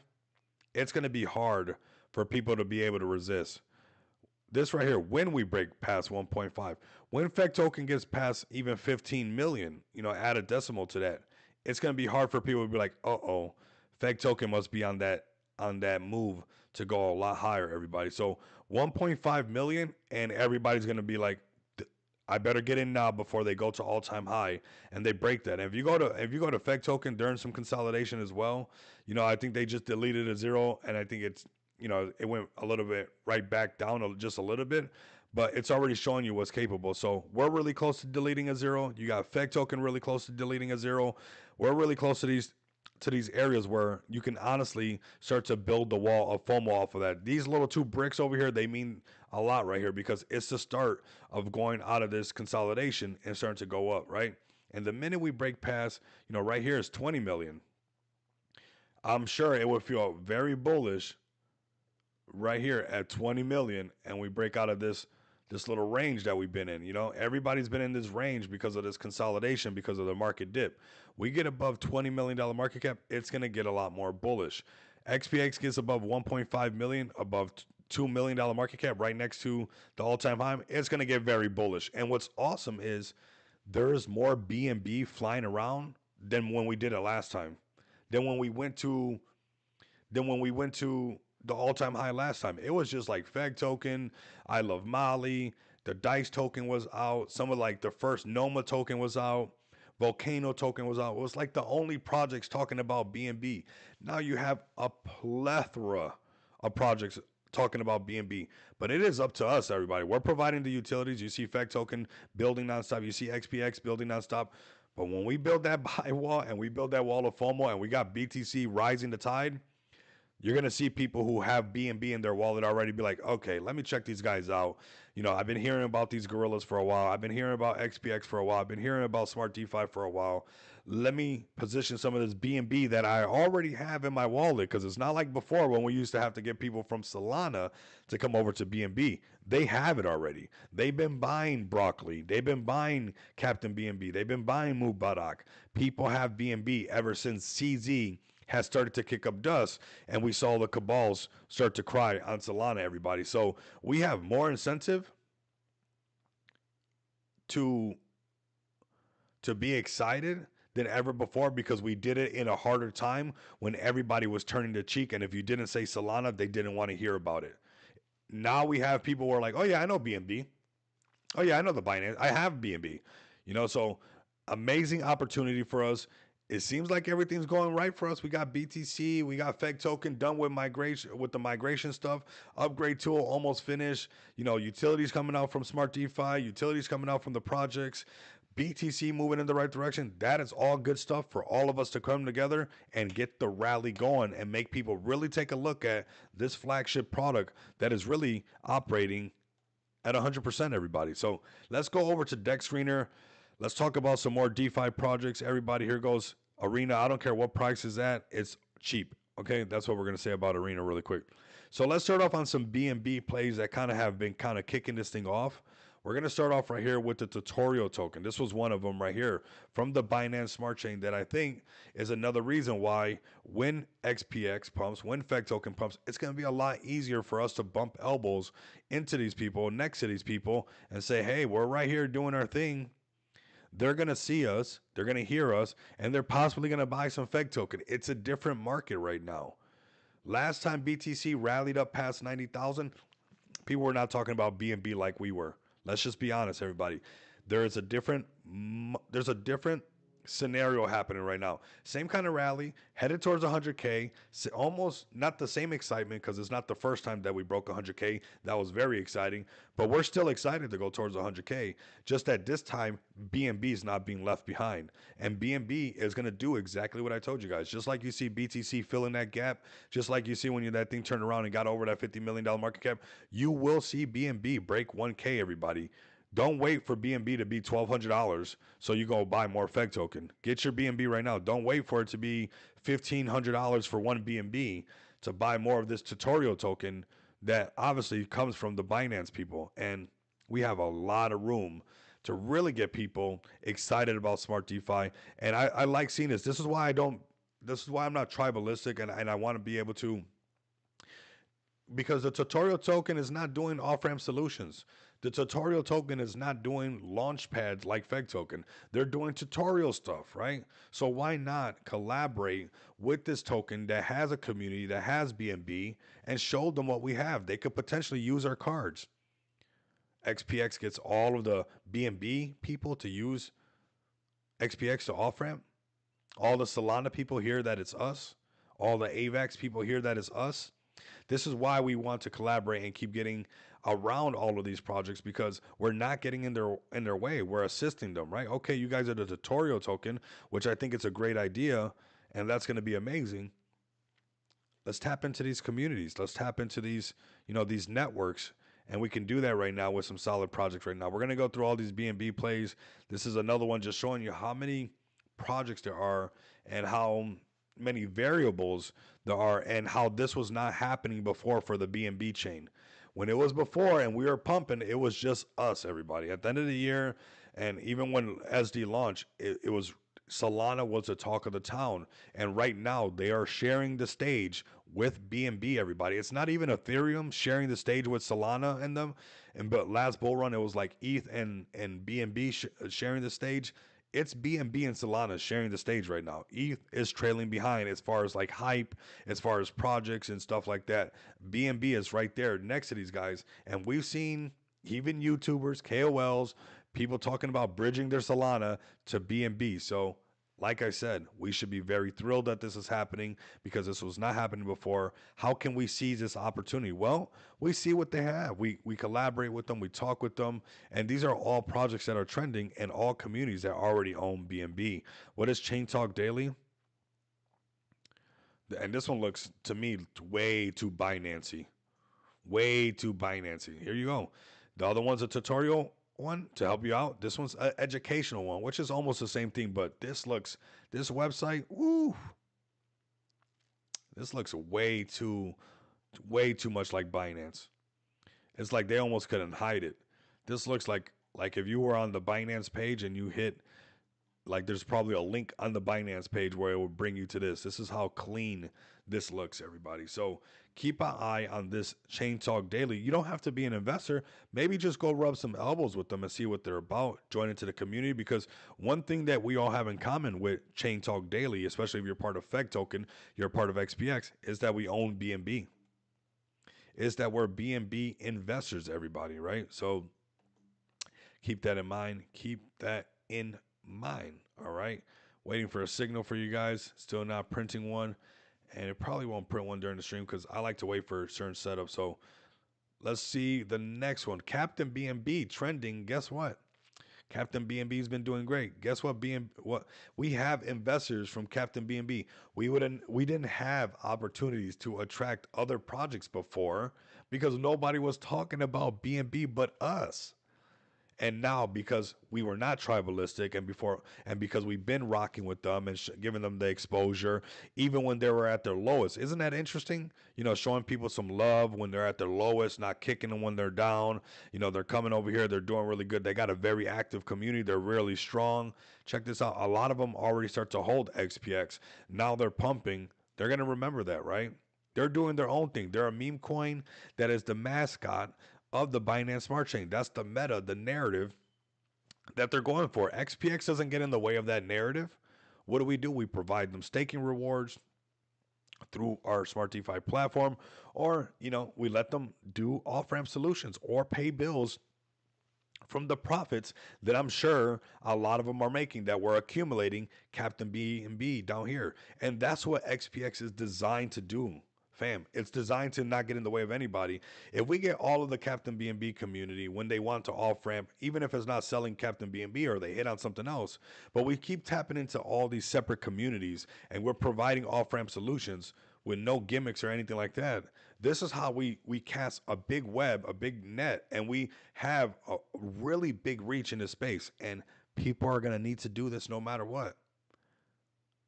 it's going to be hard for people to be able to resist. This right here, when we break past 1.5, when FEC token gets past even 15 million, add a decimal to that, it's going to be hard for people to be like, uh-oh, FEC token must be on that move to go a lot higher, everybody. So 1.5 million, and everybody's going to be like, I better get in now before they go to all-time high and they break that. And if you go to FEC token during some consolidation as well, I think they just deleted a zero, and I think it went a little bit right back down just a little bit, but it's already showing you what's capable. So we're really close to deleting a zero. You got FEC token really close to deleting a zero. We're really close to these areas where you can honestly start to build the wall of FOMO off of that. These little two bricks over here, they mean a lot right here because it's the start of going out of this consolidation and starting to go up, right? And the minute we break past, right here is 20 million. I'm sure it would feel very bullish right here at 20 million, and we break out of this little range that we've been in. Everybody's been in this range because of this consolidation, because of the market dip. We get above $20 million market cap, it's going to get a lot more bullish. XPX gets above 1.5 million, above $2 million market cap, right next to the all-time high. It's going to get very bullish. And what's awesome is there's more BNB flying around than when we did it last time. Than when we went to the all-time high last time. It was just like FEG token, I Love Mali, the Dice token was out, some of like the first Noma token was out, Volcano token was out. It was like the only projects talking about BNB. Now you have a plethora of projects talking about BNB, but it is up to us, everybody. We're providing the utilities. You see FEG token building nonstop. You see XPX building nonstop. But when we build that buy wall and we build that wall of FOMO and we got BTC rising the tide, you're gonna see people who have BNB in their wallet already be like, okay, let me check these guys out. I've been hearing about these gorillas for a while. I've been hearing about XPX for a while. I've been hearing about Smart DeFi for a while. Let me position some of this BNB that I already have in my wallet, because it's not like before when we used to have to get people from Solana to come over to BNB. They have it already. They've been buying broccoli. They've been buying Captain BNB. They've been buying Mubarak. People have BNB ever since CZ has started to kick up dust, and we saw the cabals start to cry on Solana, everybody. So we have more incentive to be excited than ever before, because we did it in a harder time when everybody was turning the cheek, and if you didn't say Solana, they didn't want to hear about it. Now we have people who are like, oh yeah, I know BNB. Oh yeah, I know the Binance. I have BNB. So amazing opportunity for us. It seems like everything's going right for us. We got BTC, we got FEG token done with migration, with the migration stuff. Upgrade tool almost finished. Utilities coming out from Smart DeFi, utilities coming out from the projects. BTC moving in the right direction. That is all good stuff for all of us to come together and get the rally going and make people really take a look at this flagship product that is really operating at 100%, everybody. So let's go over to Deck Screener. Let's talk about some more DeFi projects. Everybody, here goes Arena. I don't care what price is at. It's cheap. Okay, that's what we're going to say about Arena really quick. So let's start off on some BNB plays that kind of have been kind of kicking this thing off. We're going to start off right here with the tutorial token. This was one of them right here from the Binance Smart Chain that I think is another reason why when XPX pumps, when FEG token pumps, it's going to be a lot easier for us to bump elbows into these people, next to these people, and say, hey, we're right here doing our thing. They're going to see us, they're going to hear us, and they're possibly going to buy some FEG token. It's a different market right now. Last time BTC rallied up past 90,000, people were not talking about BNB like we were. Let's just be honest, everybody. There's a different scenario happening right now. Same kind of rally, headed towards 100K. Almost not the same excitement, because it's not the first time that we broke 100K. That was very exciting, but we're still excited to go towards 100K. Just at this time, BNB is not being left behind, and BNB is going to do exactly what I told you guys. Just like you see BTC filling that gap, just like you see when that thing turned around and got over that $50 million market cap, you will see BNB break 1K, everybody. Don't wait for BNB to be $1,200 so you go buy more FEG token. Get your BNB right now. Don't wait for it to be $1,500 for one BNB to buy more of this tutorial token that obviously comes from the Binance people. And we have a lot of room to really get people excited about smart DeFi. And I like seeing this. This is why I don't. This is why I'm not tribalistic, and I want to be able to, because the tutorial token is not doing off-ramp solutions. The tutorial token is not doing launch pads like FEG token. They're doing tutorial stuff, right? So why not collaborate with this token that has a community, that has BNB, and show them what we have? They could potentially use our cards. XPX gets all of the BNB people to use XPX to off-ramp. All the Solana people hear that it's us. All the AVAX people hear that it's us. This is why we want to collaborate and keep getting around all of these projects, because we're not getting in their way. We're assisting them, right? Okay, you guys are the tutorial token, which I think it's a great idea, and that's going to be amazing. Let's tap into these communities. Let's tap into these, these networks, and we can do that right now with some solid projects right now. We're going to go through all these BNB plays. This is another one just showing you how many projects there are and how many variables there are, and how this was not happening before for the BNB chain. When it was before and we were pumping, it was just us, everybody. At the end of the year, and even when SD launched, it was Solana was the talk of the town. And right now, they are sharing the stage with BNB, everybody. It's not even Ethereum sharing the stage with Solana and them. But last bull run, it was like ETH and BNB sharing the stage. It's BNB and Solana sharing the stage right now. ETH is trailing behind as far as like hype, as far as projects and stuff like that. BNB is right there next to these guys. And we've seen even YouTubers, KOLs, people talking about bridging their Solana to BNB. So, like I said, we should be very thrilled that this is happening, because this was not happening before. How can we seize this opportunity? Well, we see what they have. We collaborate with them, we talk with them, and these are all projects that are trending and all communities that already own BNB. What is Chain Talk Daily? And this one looks to me way too Binance-y. Way too Binance-y. Here you go. The other one's a tutorial one to help you out. This one's an educational one, which is almost the same thing, but this website, woo, this looks way too much like Binance. It's like they almost couldn't hide it. This looks like if you were on the Binance page and you hit, like, there's probably a link on the Binance page where it will bring you to this. This is how clean this looks, everybody. So keep an eye on this Chain Talk Daily. You don't have to be an investor. Maybe just go rub some elbows with them and see what they're about. Join into the community, because one thing that we all have in common with Chain Talk Daily, especially if you're part of FEG Token, you're part of XPX, is that we own BNB. Is that we're BNB investors, everybody, right? So keep that in mind. Keep that in mind. All right. Waiting for a signal for you guys. Still not printing one. And it probably won't print one during the stream because I like to wait for certain setups. So let's see the next one. Captain BNB trending. Guess what? Captain BNB has been doing great. Guess what? What we have investors from Captain BNB. We didn't have opportunities to attract other projects before because nobody was talking about BNB but us. And now, because we were not tribalistic, and because we've been rocking with them and giving them the exposure, even when they were at their lowest, isn't that interesting? Showing people some love when they're at their lowest, not kicking them when they're down. They're coming over here, they're doing really good. They got a very active community. They're really strong. Check this out. A lot of them already start to hold XPX. Now they're pumping. They're gonna remember that, right? They're doing their own thing. They're a meme coin that is the mascot of the Binance Smart Chain. That's the meta, the narrative that they're going for. XPX doesn't get in the way of that narrative. What do? We provide them staking rewards through our Smart DeFi platform, or we let them do off-ramp solutions or pay bills from the profits that I'm sure a lot of them are making, that we're accumulating Captain BNB down here. And that's what XPX is designed to do. Fam, it's designed to not get in the way of anybody. If we get all of the Captain BNB community when they want to off ramp, even if it's not selling Captain BNB or they hit on something else, but we keep tapping into all these separate communities and we're providing off ramp solutions, with no gimmicks or anything like that. This is how we cast a big web, a big net, and we have a really big reach into space. And people are gonna need to do this no matter what.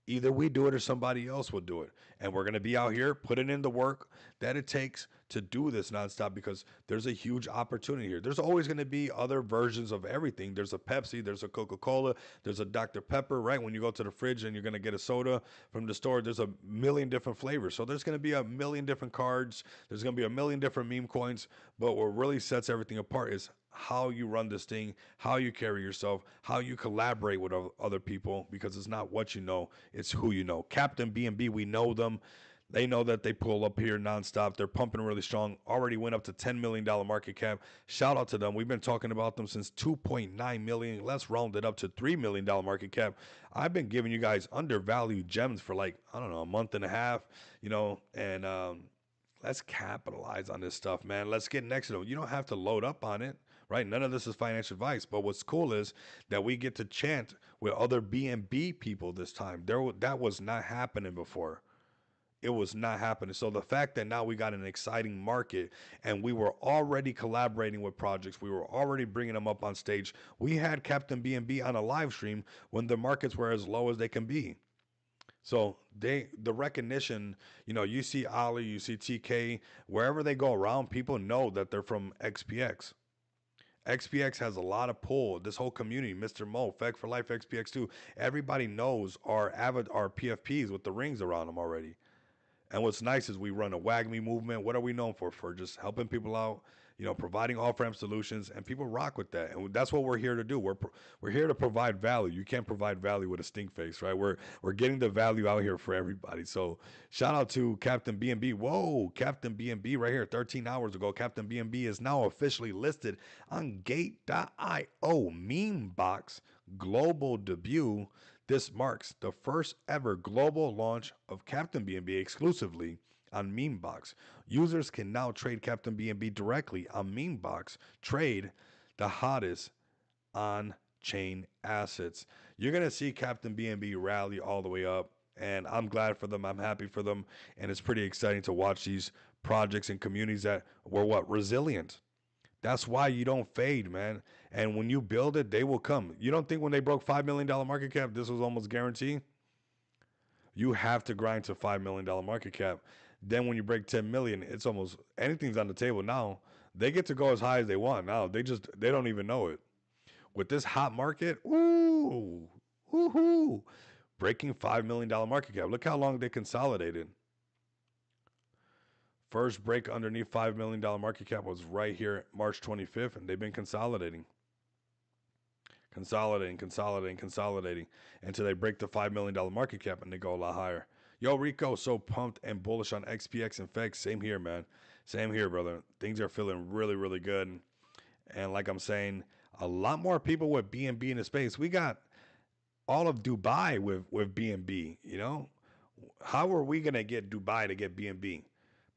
Either we do it or somebody else will do it. And we're going to be out here putting in the work that it takes to do this nonstop because there's a huge opportunity here. There's always going to be other versions of everything. There's a Pepsi, there's a Coca Cola, there's a Dr. Pepper, right? When you go to the fridge and you're going to get a soda from the store, there's a million different flavors. So there's going to be a million different cards, there's going to be a million different meme coins. But what really sets everything apart is how you run this thing, how you carry yourself, how you collaborate with other people, because it's not what you know, it's who you know. Captain BNB, we know them. They know that they pull up here nonstop. They're pumping really strong. Already went up to $10 million market cap. Shout out to them. We've been talking about them since 2.9 million. Let's round it up to $3 million market cap. I've been giving you guys undervalued gems for like, I don't know, a month and a half, and let's capitalize on this stuff, man. Let's get next to them. You don't have to load up on it, right? None of this is financial advice. But what's cool is that we get to chant with other BNB people this time. That was not happening before. It was not happening. So the fact that now we got an exciting market and we were already collaborating with projects, we were already bringing them up on stage. We had Captain BNB on a live stream when the markets were as low as they can be. So the recognition, you see Ali, you see TK, wherever they go around, people know that they're from XPX. XPX has a lot of pull. This whole community, Mr. Mo, Feg for Life, XPX2, everybody knows our PFPs with the rings around them already. And what's nice is we run a WAGMI movement. What are we known for? For just helping people out, providing off-ramp solutions, and people rock with that. And that's what we're here to do. We're here to provide value. You can't provide value with a stink face, right? We're getting the value out here for everybody. So shout out to Captain BNB. Whoa, Captain BNB right here, 13 hours ago. Captain BNB is now officially listed on Gate.io meme box global debut. This marks the first ever global launch of Captain BNB exclusively on Memebox. Users can now trade Captain BNB directly on Memebox. Trade the hottest on-chain assets. You're going to see Captain BNB rally all the way up, and I'm glad for them. I'm happy for them, and it's pretty exciting to watch these projects and communities that were resilient. That's why you don't fade, man. And when you build it, they will come. You don't think when they broke $5 million market cap, this was almost guaranteed? You have to grind to $5 million market cap. Then when you break 10 million, it's almost anything's on the table now. They get to go as high as they want now. They don't even know it. With this hot market, ooh, woohoo, breaking $5 million market cap. Look how long they consolidated. First break underneath $5 million market cap was right here, March 25th, and they've been consolidating until they break the $5 million market cap and they go a lot higher. Yo, Rico, so pumped and bullish on XPX and FX. Same here, man. Same here, brother. Things are feeling really, really good. And like I'm saying, a lot more people with BNB in the space. We got all of Dubai with BNB, How are we going to get Dubai to get BNB?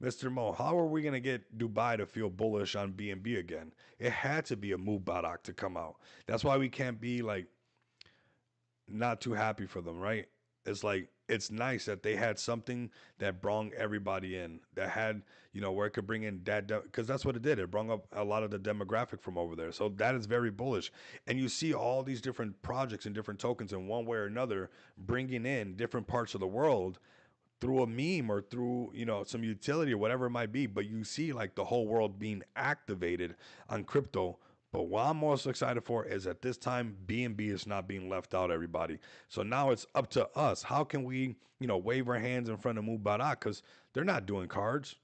Mr. Mo, how are we going to get Dubai to feel bullish on BNB again? It had to be a Mubarak to come out. That's why we can't be like not too happy for them, right? It's like it's nice that they had something that brought everybody in, that had, where it could bring in that, because that's what it did. It brought up a lot of the demographic from over there. So that is very bullish. And you see all these different projects and different tokens in one way or another bringing in different parts of the world through a meme or through, some utility or whatever it might be. But you see like the whole world being activated on crypto. But what I'm most excited for is at this time, BNB is not being left out, everybody. So now it's up to us. How can we, wave our hands in front of Mubarak? Because they're not doing cards.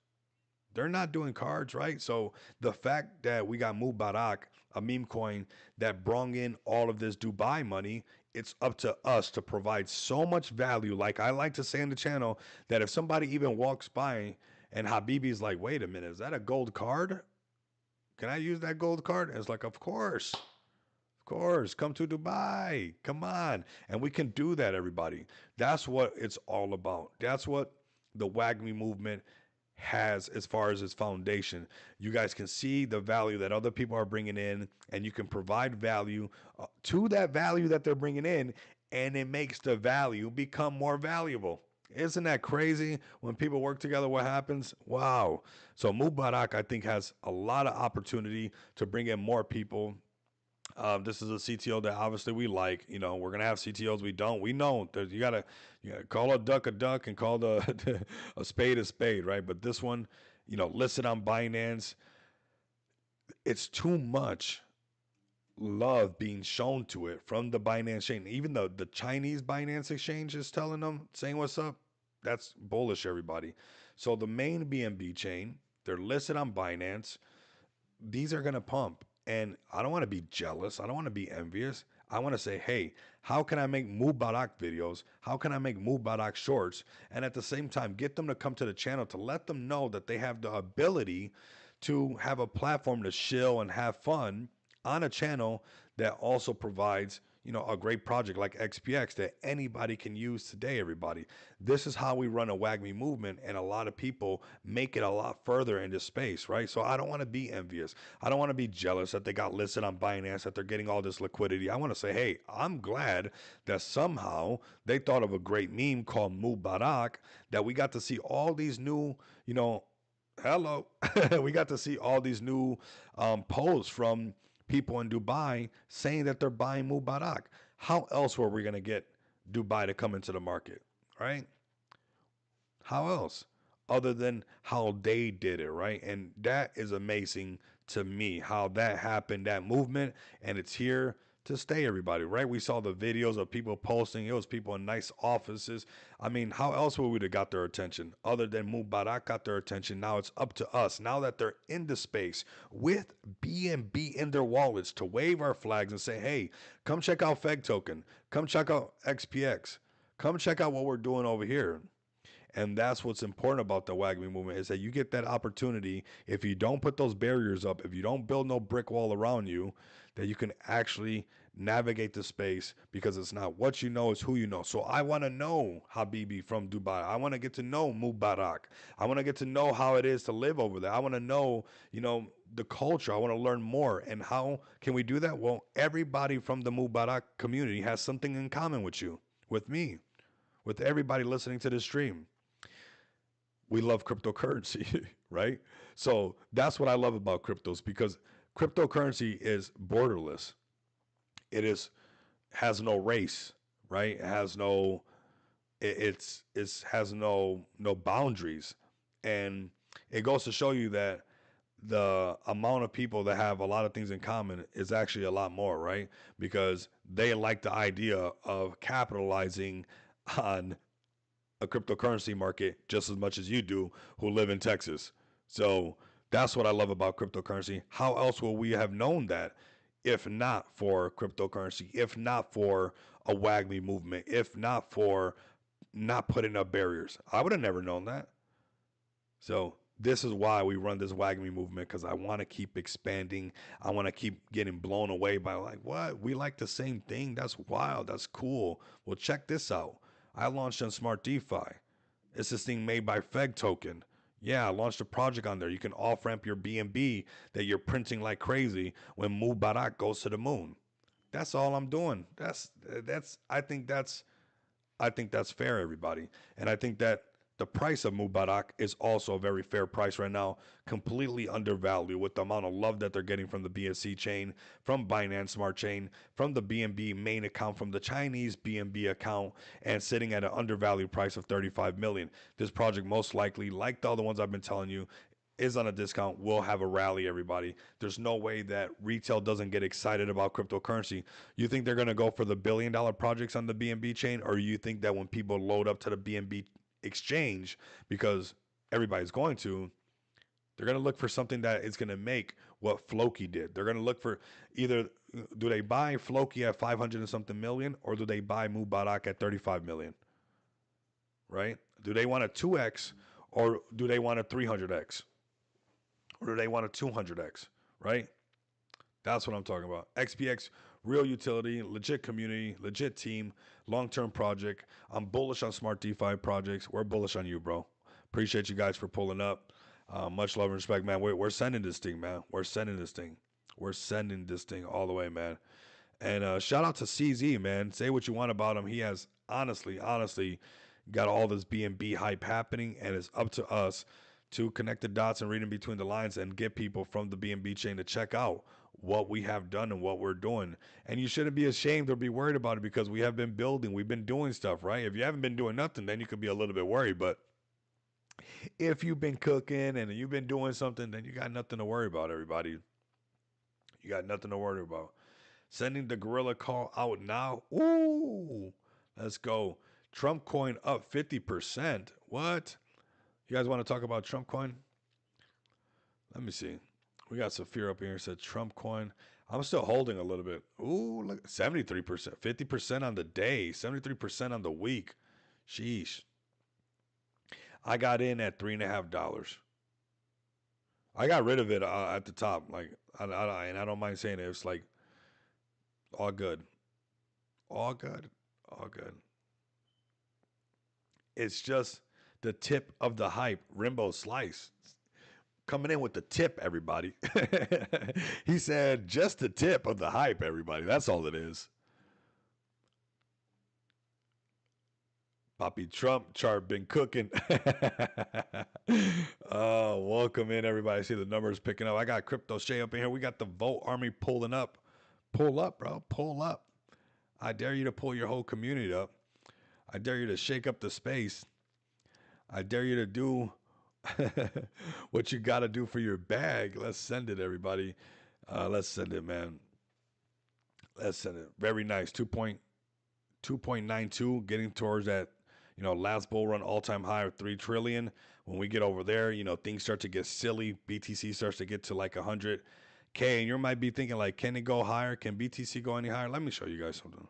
They're not doing cards, right? So the fact that we got Mubarak, a meme coin that brung in all of this Dubai money, it's up to us to provide so much value. Like I like to say in the channel, that if somebody even walks by and Habibi's like, wait a minute, is that a gold card? Can I use that gold card? And it's like, of course. Of course, come to Dubai. Come on. And we can do that, everybody. That's what it's all about. That's what the WAGMI movement has as far as its foundation. You guys can see the value that other people are bringing in, and you can provide value to that value that they're bringing in, and it makes the value become more valuable. Isn't that crazy? When people work together, what happens? Wow. So Mubarak, I think, has a lot of opportunity to bring in more people. This is a CTO that obviously we like. You know, we're gonna have CTOs we don't. We know that you gotta call a duck and call the a spade, right? But this one, you know, listed on Binance, it's too much love being shown to it from the Binance chain. Even though the Chinese Binance exchange is telling them, saying what's up, that's bullish, everybody. So the main BNB chain, they're listed on Binance. These are going to pump. And I don't want to be jealous. I don't want to be envious. I want to say, hey, how can I make Mubarak videos? How can I make Mubarak shorts? And at the same time, get them to come to the channel to let them know that they have the ability to have a platform to chill and have fun on a channel that also provides, you know, a great project like XPX that anybody can use today, everybody. This is how we run a WAGMI movement, and a lot of people make it a lot further into space, right? So I don't want to be envious. I don't want to be jealous that they got listed on Binance, that they're getting all this liquidity. I want to say, hey, I'm glad that somehow they thought of a great meme called Mubarak, that we got to see all these new, you know, hello, we got to see all these new posts from people in Dubai saying that they're buying Mubarak. How else were we going to get Dubai to come into the market, right? How else? Other than how they did it, right? And that is amazing to me how that happened, that movement, and it's here to stay, everybody, right? We saw the videos of people posting, it was people in nice offices. I mean, how else would we have got their attention other than Mubarak got their attention? Now it's up to us, now that they're in the space with BNB in their wallets, to wave our flags and say, hey, come check out Feg Token, come check out XPX, come check out what we're doing over here. And that's what's important about the WAGMI movement, is that you get that opportunity. If you don't put those barriers up, if you don't build no brick wall around you, that you can actually navigate the space, because it's not what you know, it's who you know. So I want to know Habibi from Dubai. I want to get to know Mubarak. I want to get to know how it is to live over there. I want to know, you know, the culture. I want to learn more. And how can we do that? Well, everybody from the Mubarak community has something in common with you, with me, with everybody listening to this stream. We love cryptocurrency, right? So that's what I love about cryptos, because cryptocurrency is borderless. It is has no race, right? It has no it's has no boundaries. And it goes to show you that the amount of people that have a lot of things in common is actually a lot more, right? Because they like the idea of capitalizing on a cryptocurrency market just as much as you do, who live in Texas. So that's what I love about cryptocurrency. How else will we have known that if not for cryptocurrency, if not for a WAGMI movement, if not for not putting up barriers? I would have never known that. So this is why we run this WAGMI movement, because I want to keep expanding. I want to keep getting blown away by, like, what? We like the same thing? That's wild. That's cool. Well, check this out. I launched on Smart DeFi. It's this thing made by Feg Token. Yeah, I launched a project on there. You can off ramp your BNB that you're printing like crazy when Mubarak goes to the moon. That's all I'm doing. That's I think that's fair, everybody. And I think that the price of Mubarak is also a very fair price right now, completely undervalued with the amount of love that they're getting from the BSC chain, from Binance Smart Chain, from the BNB main account, from the Chinese BNB account, and sitting at an undervalued price of 35 million. This project most likely, like the other ones I've been telling you, is on a discount, will have a rally, everybody. There's no way that retail doesn't get excited about cryptocurrency. You think they're going to go for the $1 billion projects on the BNB chain, or you think that when people load up to the BNB exchange, because everybody's going to, they're going to look for something that is going to make what Floki did. They're going to look for either, do they buy Floki at 500 and something million, or do they buy Mubarak at 35 million, right? Do they want a 2x, or do they want a 300x? Or do they want a 200x, right? That's what I'm talking about. XPX, real utility, legit community, legit team, long term project. I'm bullish on Smart DeFi projects. We're bullish on you, bro. Appreciate you guys for pulling up. Much love and respect, man. We're sending this thing, man. We're sending this thing. We're sending this thing all the way, man. And shout out to CZ, man. Say what you want about him. He has honestly, Got all this BNB hype happening, and it's up to us to connect the dots and read in between the lines and get people from the BNB chain to check out what we have done and what we're doing. And you shouldn't be ashamed or be worried about it because we have been building, we've been doing stuff, right? If you haven't been doing nothing, then you could be a little bit worried. But if you've been cooking and you've been doing something, then you got nothing to worry about, everybody. You got nothing to worry about. Sending the gorilla call out now. Ooh, let's go. Trump coin up 50%. What? You guys want to talk about Trump coin? Let me see. We got Saphir up here. Said Trump coin. I'm still holding a little bit. Ooh, look, 73%, 50% on the day, 73% on the week. Sheesh. I got in at $3.50. I got rid of it at the top. Like, and I don't mind saying it. It's like all good, all good, all good. It's just the tip of the hype. Rimbo Slice coming in with the tip, everybody. He said just the tip of the hype, everybody. That's all it is. Poppy Trump chart been cooking. Oh, welcome in, everybody. I see the numbers picking up. I got Crypto Shay up in here. We got the Vote Army pulling up. Pull up, bro. Pull up. I dare you to pull your whole community up. I dare you to shake up the space. I dare you to do what you got to do for your bag. Let's send it, everybody. Let's send it, man. Let's send it. Very nice. 2.92, getting towards that, last bull run all time high of 3 trillion. When we get over there, things start to get silly. BTC starts to get to like 100K. And you might be thinking, like, can it go higher? Can BTC go any higher? Let me show you guys something.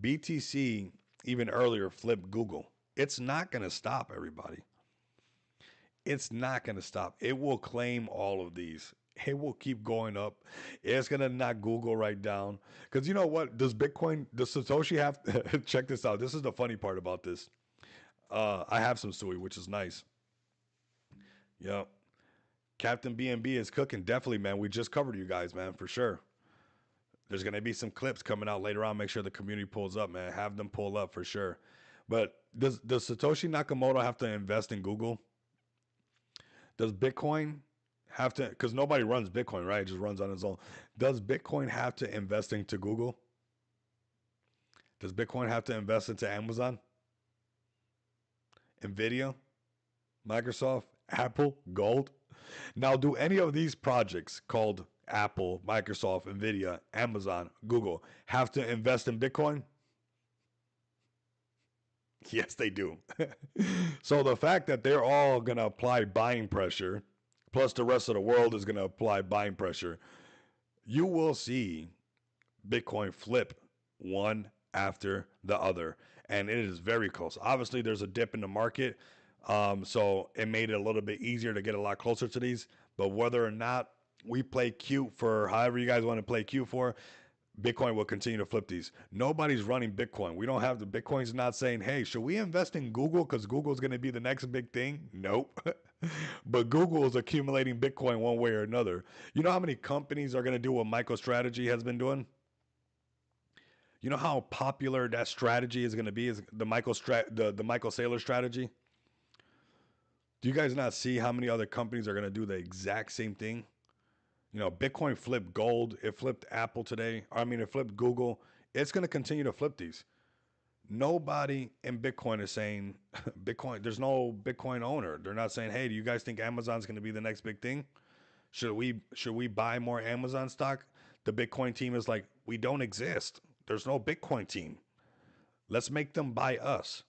BTC, even earlier, flipped Google. It's not going to stop, everybody. It's not going to stop. It will claim all of these. It will keep going up. It's going to knock Google right down. Because you know what? Does Satoshi have, check this out. This is the funny part about this. I have some Sui, which is nice. Yep. Captain BNB is cooking. Definitely, man. We just covered you guys, man, for sure. There's going to be some clips coming out later on. Make sure the community pulls up, man. Have them pull up for sure. But does Satoshi Nakamoto have to invest in Google? Does Bitcoin have to, because nobody runs Bitcoin, right? It just runs on its own. Does Bitcoin have to invest into Google? Does Bitcoin have to invest into Amazon, Nvidia, Microsoft, Apple, Gold? Now, do any of these projects called Apple, Microsoft, Nvidia, Amazon, Google have to invest in Bitcoin? Yes, they do. So the fact that they're all going to apply buying pressure, plus the rest of the world is going to apply buying pressure, you will see Bitcoin flip one after the other. And it is very close. Obviously, there's a dip in the market. So it made it a little bit easier to get a lot closer to these. But whether or not we play cute for however you guys want to play cute for, Bitcoin will continue to flip these. Nobody's running Bitcoin. We don't have the Bitcoin's not saying, hey, should we invest in Google because Google's going to be the next big thing? Nope. But Google is accumulating Bitcoin one way or another. You know how many companies are going to do what MicroStrategy has been doing? You know how popular that strategy is going to be? Is the Michael Saylor strategy? Do you guys not see how many other companies are going to do the exact same thing? Bitcoin flipped gold. It flipped Apple today. It flipped Google. It's going to continue to flip these. Nobody in Bitcoin is saying Bitcoin. There's no Bitcoin owner. They're not saying, hey, do you guys think Amazon's going to be the next big thing? Should we buy more Amazon stock? The Bitcoin team is like, we don't exist. There's no Bitcoin team. Let's make them buy us.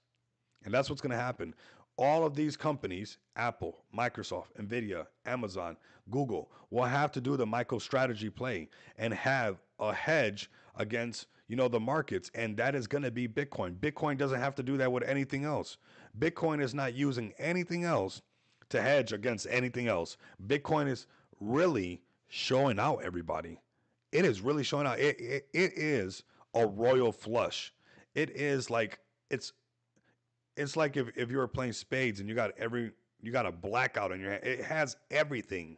And that's what's going to happen. All of these companies, Apple, Microsoft, Nvidia, Amazon, Google, will have to do the MicroStrategy play and have a hedge against, the markets. And that is going to be Bitcoin. Bitcoin doesn't have to do that with anything else. Bitcoin is not using anything else to hedge against anything else. Bitcoin is really showing out, everybody. It is really showing out. It is a royal flush. It is like, it's like if you were playing spades and you got a blackout in your hand. It has everything.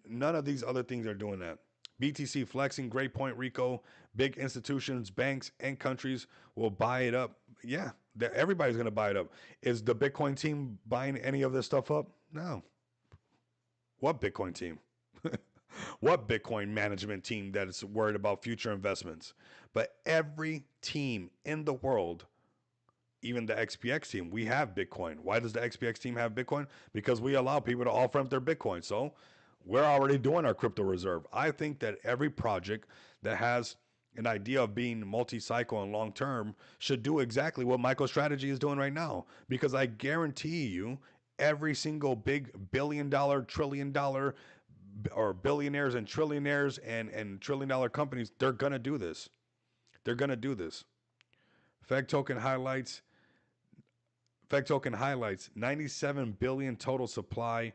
None of these other things are doing that. BTC flexing, great point, Rico. Big institutions, banks, and countries will buy it up. Yeah, Everybody's going to buy it up. Is the Bitcoin team buying any of this stuff up? No. What Bitcoin team? What Bitcoin management team that is worried about future investments? But every team in the world, even the XPX team, we have Bitcoin. Why does the XPX team have Bitcoin? Because we allow people to off ramp their Bitcoin. So we're already doing our crypto reserve. I think that every project that has an idea of being multi-cycle and long-term should do exactly what MicroStrategy is doing right now. Because I guarantee you, every single big $1 billion, $1 trillion, or billionaires and trillionaires and $1 trillion companies, they're going to do this. They're going to do this. Feg token highlights 97 billion total supply,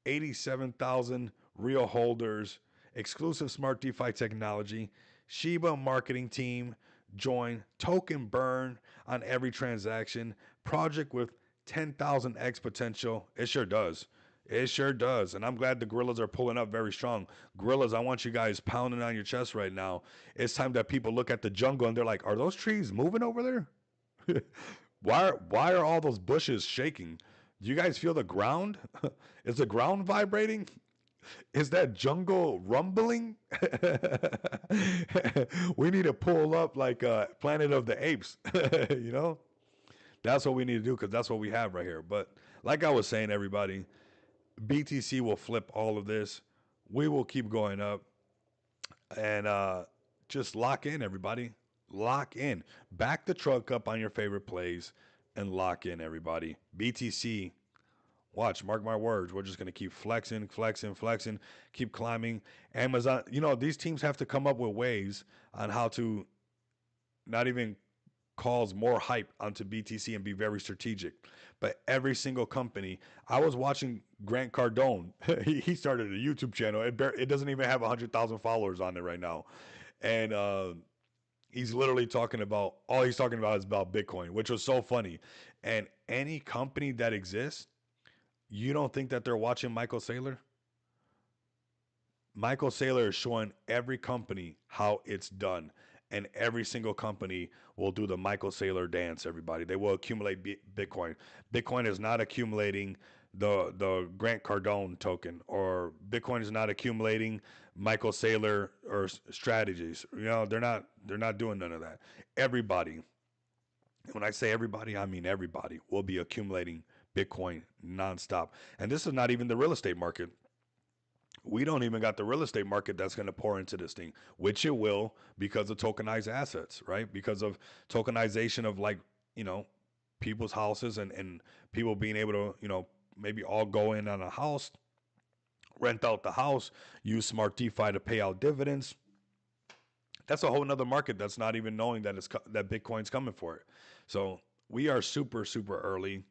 87,000 real holders, exclusive smart DeFi technology, Shiba marketing team, join, token burn on every transaction, project with 10,000x potential. It sure does. It sure does. And I'm glad the gorillas are pulling up very strong. Gorillas, I want you guys pounding on your chest right now. It's time that people look at the jungle and they're like, are those trees moving over there? Why are all those bushes shaking? Do you guys feel the ground? Is the ground vibrating? Is that jungle rumbling? We need to pull up like Planet of the Apes, you know? That's what we need to do because that's what we have right here. But like I was saying, everybody, BTC will flip all of this. We will keep going up. And just lock in, everybody. Lock in. Back the truck up on your favorite plays and lock in, everybody. BTC, watch, mark my words. We're just going to keep flexing, keep climbing. Amazon, these teams have to come up with ways on how to not even cause more hype onto BTC and be very strategic. But every single company, I was watching Grant Cardone. He started a YouTube channel. It doesn't even have 100,000 followers on it right now. And he's literally talking about, all he's talking about is about Bitcoin, which was so funny. And any company that exists, you don't think that they're watching Michael Saylor? Michael Saylor is showing every company how it's done. And every single company will do the Michael Saylor dance, everybody. They will accumulate Bitcoin. Bitcoin is not accumulating the Grant Cardone token, or Bitcoin is not accumulating Michael Saylor or strategies. They're not doing none of that. Everybody, when I say everybody, I mean everybody, will be accumulating Bitcoin nonstop. And this is not even the real estate market. We don't even got the real estate market that's going to pour into this thing, which it will because of tokenized assets, right? Because of tokenization of people's houses and people being able to, maybe all go in on a house, rent out the house, use smart DeFi to pay out dividends. That's a whole nother market that's not even knowing that that Bitcoin's coming for it. So we are super, super early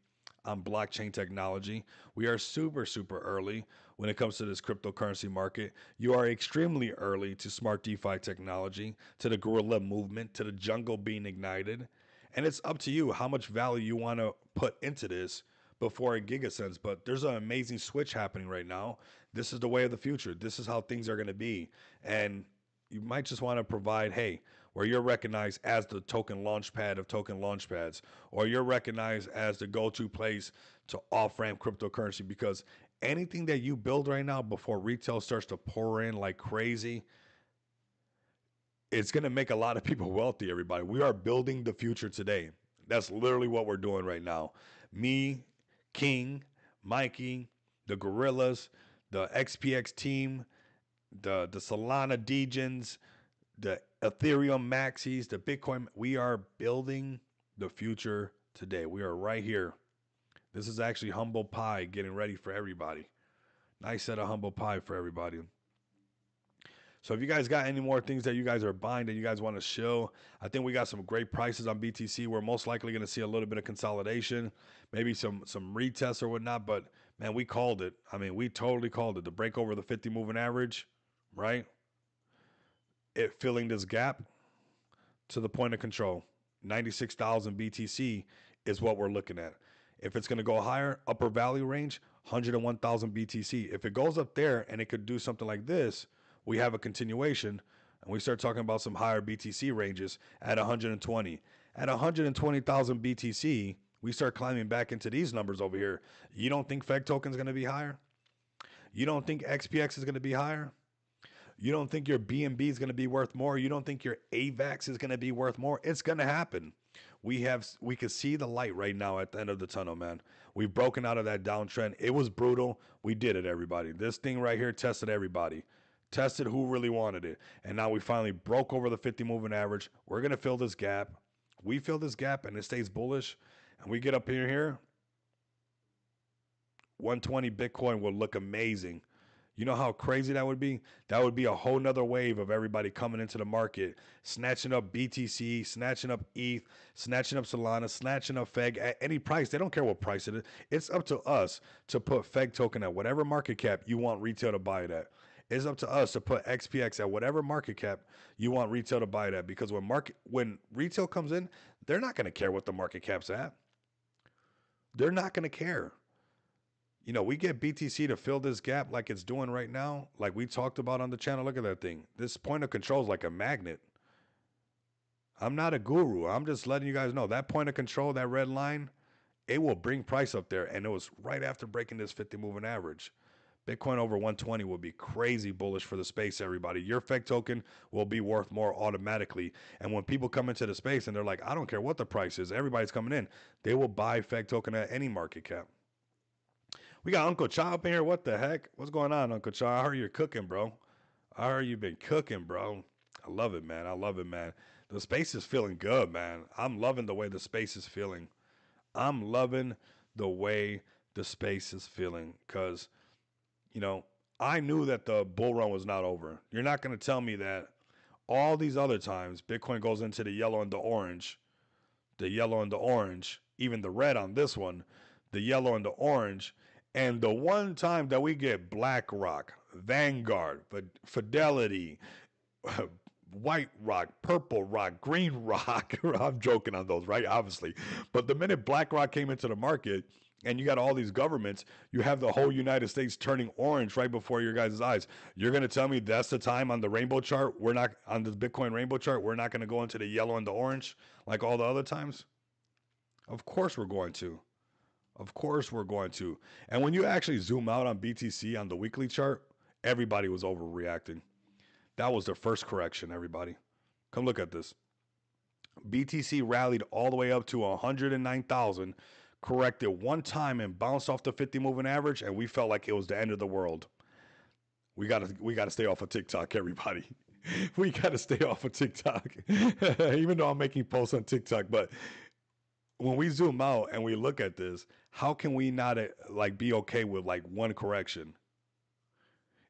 on blockchain technology. We are super, super early when it comes to this cryptocurrency market. You are extremely early to smart DeFi technology, to the guerrilla movement, to the jungle being ignited. And it's up to you how much value you want to put into this before it gigasends. But there's an amazing switch happening right now. This is the way of the future. This is how things are going to be. And you might just want to provide, hey, where you're recognized as the token launchpad of token launchpads, or you're recognized as the go-to place to off-ramp cryptocurrency, because anything that you build right now before retail starts to pour in like crazy, it's going to make a lot of people wealthy, everybody. We are building the future today. That's literally what we're doing right now. Me, King, Mikey, the Gorillas, the XPX team, the Solana Degens, the Ethereum Maxis, the Bitcoin. We are building the future today. We are right here. This is actually humble pie getting ready for everybody. Nice set of humble pie for everybody. So if you guys got any more things that you guys are buying that you guys want to show, I think we got some great prices on BTC. We're most likely going to see a little bit of consolidation, maybe some retests or whatnot. But man, we called it. I mean, we totally called it. The break over the 50 moving average, right? It filling this gap to the point of control. 96,000 BTC is what we're looking at. If it's going to go higher, upper value range, 101,000 BTC. If it goes up there and it could do something like this, we have a continuation and we start talking about some higher BTC ranges at 120, At 120,000 BTC, we start climbing back into these numbers over here. You don't think FEG token is going to be higher? You don't think XPX is going to be higher? You don't think your BNB is going to be worth more? You don't think your AVAX is going to be worth more? It's going to happen. We can see the light right now at the end of the tunnel, man. We've broken out of that downtrend. It was brutal. We did it, everybody. This thing right here tested everybody. Tested who really wanted it. And now we finally broke over the 50 moving average. We're going to fill this gap. We fill this gap and it stays bullish. And we get up here, 120 Bitcoin will look amazing. You know how crazy that would be? That would be a whole nother wave of everybody coming into the market, snatching up BTC, snatching up ETH, snatching up Solana, snatching up FEG at any price. They don't care what price it is. It's up to us to put FEG token at whatever market cap you want retail to buy it at. It's up to us to put XPX at whatever market cap you want retail to buy it at. Because when retail comes in, they're not going to care what the market cap's at. They're not going to care. You know, we get BTC to fill this gap like it's doing right now, like we talked about on the channel. Look at that thing. This point of control is like a magnet. I'm not a guru. I'm just letting you guys know that point of control, that red line, it will bring price up there. And it was right after breaking this 50 moving average. Bitcoin over 120 will be crazy bullish for the space, everybody. Your FEG token will be worth more automatically. And when people come into the space and they're like, I don't care what the price is, everybody's coming in, they will buy FEG token at any market cap. We got Uncle Cha up in here. What the heck? What's going on, Uncle Cha? I heard you're cooking, bro. I heard you've been cooking, bro. I love it, man. I love it, man. The space is feeling good, man. I'm loving the way the space is feeling. I'm loving the way the space is feeling because, you know, I knew that the bull run was not over. You're not going to tell me that all these other times Bitcoin goes into the yellow and the orange, even the red on this one, the yellow and the orange. And the one time that we get BlackRock, Vanguard, Fidelity, White Rock, Purple Rock, Green Rock, I'm joking on those, right? Obviously. But the minute BlackRock came into the market and you got all these governments, you have the whole United States turning orange right before your guys' eyes. You're going to tell me that's the time on the rainbow chart? We're not on the Bitcoin rainbow chart. We're not going to go into the yellow and the orange like all the other times? Of course we're going to. Of course we're going to. And when you actually zoom out on BTC on the weekly chart, everybody was overreacting. That was the first correction, everybody. Come look at this. BTC rallied all the way up to 109,000, corrected one time and bounced off the 50 moving average, and we felt like it was the end of the world. We gotta stay off of TikTok, everybody. We gotta stay off of TikTok. Even though I'm making posts on TikTok, but when we zoom out and we look at this, how can we not like be okay with like one correction?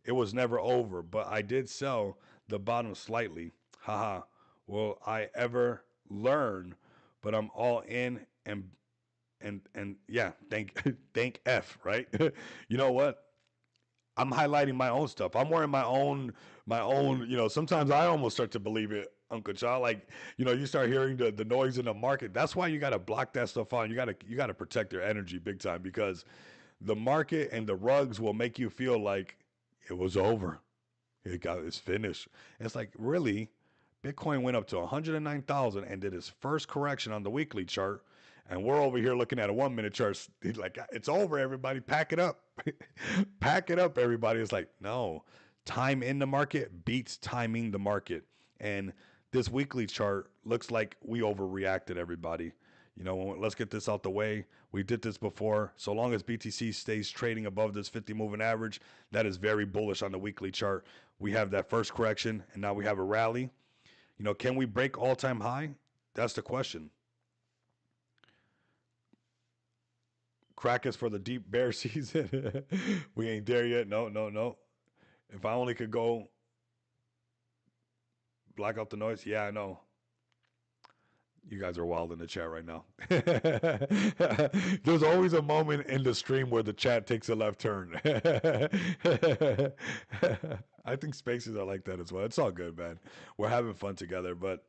It was never over, but I did sell the bottom slightly. Haha. Will I ever learn? But I'm all in and yeah, thank F, right? You know what? I'm highlighting my own stuff. I'm wearing my own, you know, sometimes I almost start to believe it, Uncle Cha. Like, you know, you start hearing the noise in the market. That's why you gotta block that stuff out. You gotta protect your energy big time because the market and the rugs will make you feel like it was over. It's finished. And it's like, really? Bitcoin went up to 109,000 and did its first correction on the weekly chart. And we're over here looking at a 1 minute chart. Like, it's over, everybody. Pack it up. Pack it up, everybody. It's like, no. Time in the market beats timing the market. And this weekly chart looks like we overreacted, everybody. You know, let's get this out the way. We did this before. So long as BTC stays trading above this 50 moving average, that is very bullish on the weekly chart. We have that first correction, and now we have a rally. You know, can we break all-time high? That's the question. Crack us for the deep bear season. We ain't there yet. No. If I only could go black out the noise. Yeah, I know. You guys are wild in the chat right now. There's always a moment in the stream where the chat takes a left turn. I think spaces are like that as well. It's all good, man. We're having fun together, but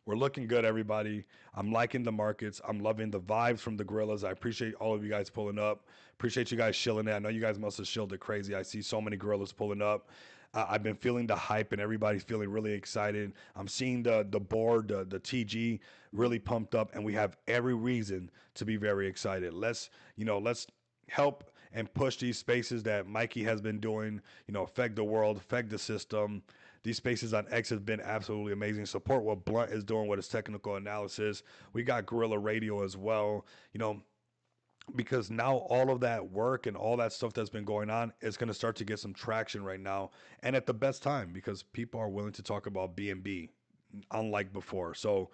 we're looking good, everybody. I'm liking the markets. I'm loving the vibes from the gorillas. I appreciate all of you guys pulling up. Appreciate you guys shilling it. I know you guys must have shilled it crazy. I see so many gorillas pulling up. I've been feeling the hype, and everybody's feeling really excited. I'm seeing the board, the TG, really pumped up, and we have every reason to be very excited. Let's help and push these spaces that Mikey has been doing. Affect the world, affect the system. These spaces on X has been absolutely amazing. Support what Blunt is doing with his technical analysis. We got Gorilla Radio as well. Because now all of that work and all that stuff that's been going on is going to start to get some traction right now, and at the best time, because people are willing to talk about B&B unlike before. So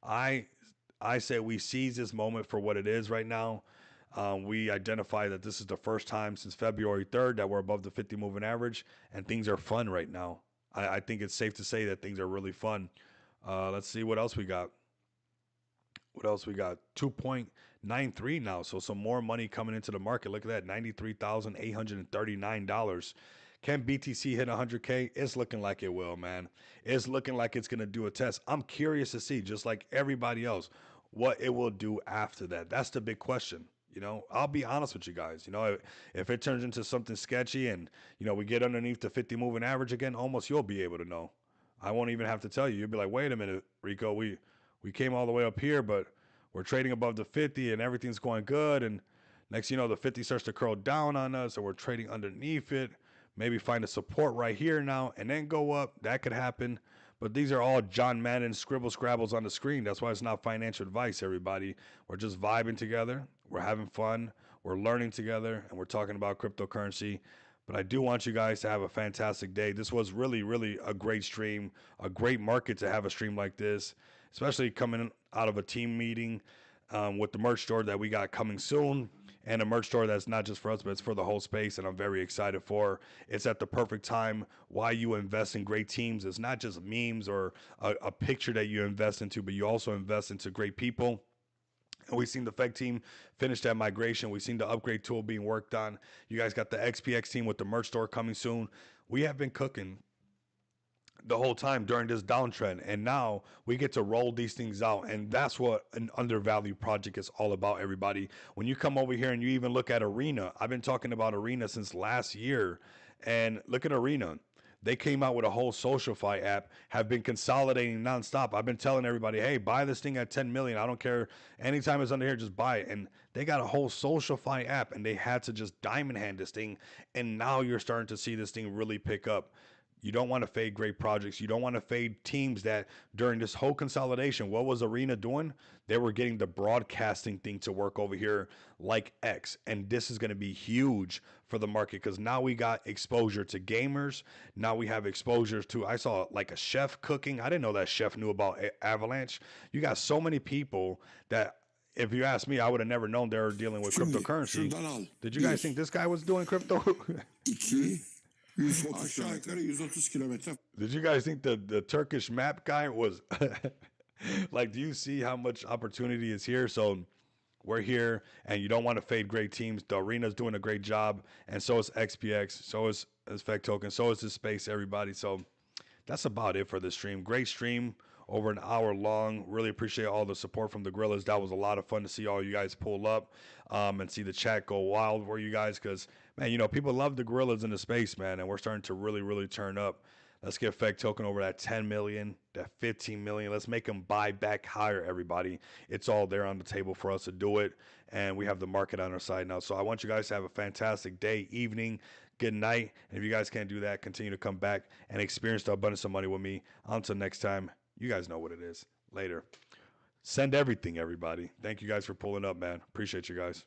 I I say we seize this moment for what it is right now. We identify that this is the first time since February 3rd that we're above the 50 moving average, and things are fun right now. I think it's safe to say that things are really fun. Let's see what else we got. What else we got? 2.93 now. So some more money coming into the market. Look at that, $93,839. Can BTC hit 100K? It's looking like it will, man. It's looking like it's going to do a test. I'm curious to see, just like everybody else, what it will do after that. That's the big question. I'll be honest with you guys. If it turns into something sketchy and, we get underneath the 50 moving average again, almost you'll be able to know. I won't even have to tell you. You'll be like, wait a minute, Rico, we came all the way up here, but we're trading above the 50 and everything's going good. And next, the 50 starts to curl down on us, or we're trading underneath it. Maybe find a support right here now and then go up. That could happen. But these are all John Madden scribble scrabbles on the screen. That's why it's not financial advice, everybody. We're just vibing together. We're having fun. We're learning together, and we're talking about cryptocurrency. But I do want you guys to have a fantastic day. This was really, really a great stream, a great market to have a stream like this, especially coming out of a team meeting with the merch store that we got coming soon, and a merch store that's not just for us, but it's for the whole space, and I'm very excited for. It's at the perfect time. Why you invest in great teams is not just memes or a picture that you invest into, but you also invest into great people. And we've seen the FEG team finish that migration. We've seen the upgrade tool being worked on. You guys got the XPX team with the merch store coming soon. We have been cooking the whole time during this downtrend, and now we get to roll these things out, and that's what an undervalued project is all about, everybody. When you come over here and you even look at Arena, I've been talking about Arena since last year, and look at Arena. They came out with a whole SocialFi app, have been consolidating nonstop. I've been telling everybody, hey, buy this thing at 10 million. I don't care. Anytime it's under here, just buy it. And they got a whole SocialFi app, and they had to just diamond hand this thing. And now you're starting to see this thing really pick up. You don't want to fade great projects. You don't want to fade teams that during this whole consolidation, what was Arena doing? They were getting the broadcasting thing to work over here like X. And this is going to be huge for the market because now we got exposure to gamers. Now we have exposures to, I saw like a chef cooking. I didn't know that chef knew about Avalanche. You got so many people that, if you ask me, I would have never known they were dealing with cryptocurrency. Did you guys think this guy was doing crypto? 2, 130 aşağı yukarı 130 kilometre. Did you guys think the Turkish map guy was like, do you see how much opportunity is here? So we're here, and you don't want to fade great teams. The Arena's doing a great job, and so is XPX, so is FEC Token, so is this space, everybody. So that's about it for this stream. Great stream, over an hour long. Really appreciate all the support from the Gorillas. That was a lot of fun to see all you guys pull up and see the chat go wild for you guys because, man, people love the Gorillas in the space, man, and we're starting to really, really turn up. Let's get FEC Token over that 10 million, that 15 million. Let's make them buy back higher, everybody. It's all there on the table for us to do it, and we have the market on our side now. So I want you guys to have a fantastic day, evening, good night. And if you guys can't do that, continue to come back and experience the abundance of money with me. Until next time, you guys know what it is. Later. Send everything, everybody. Thank you guys for pulling up, man. Appreciate you guys.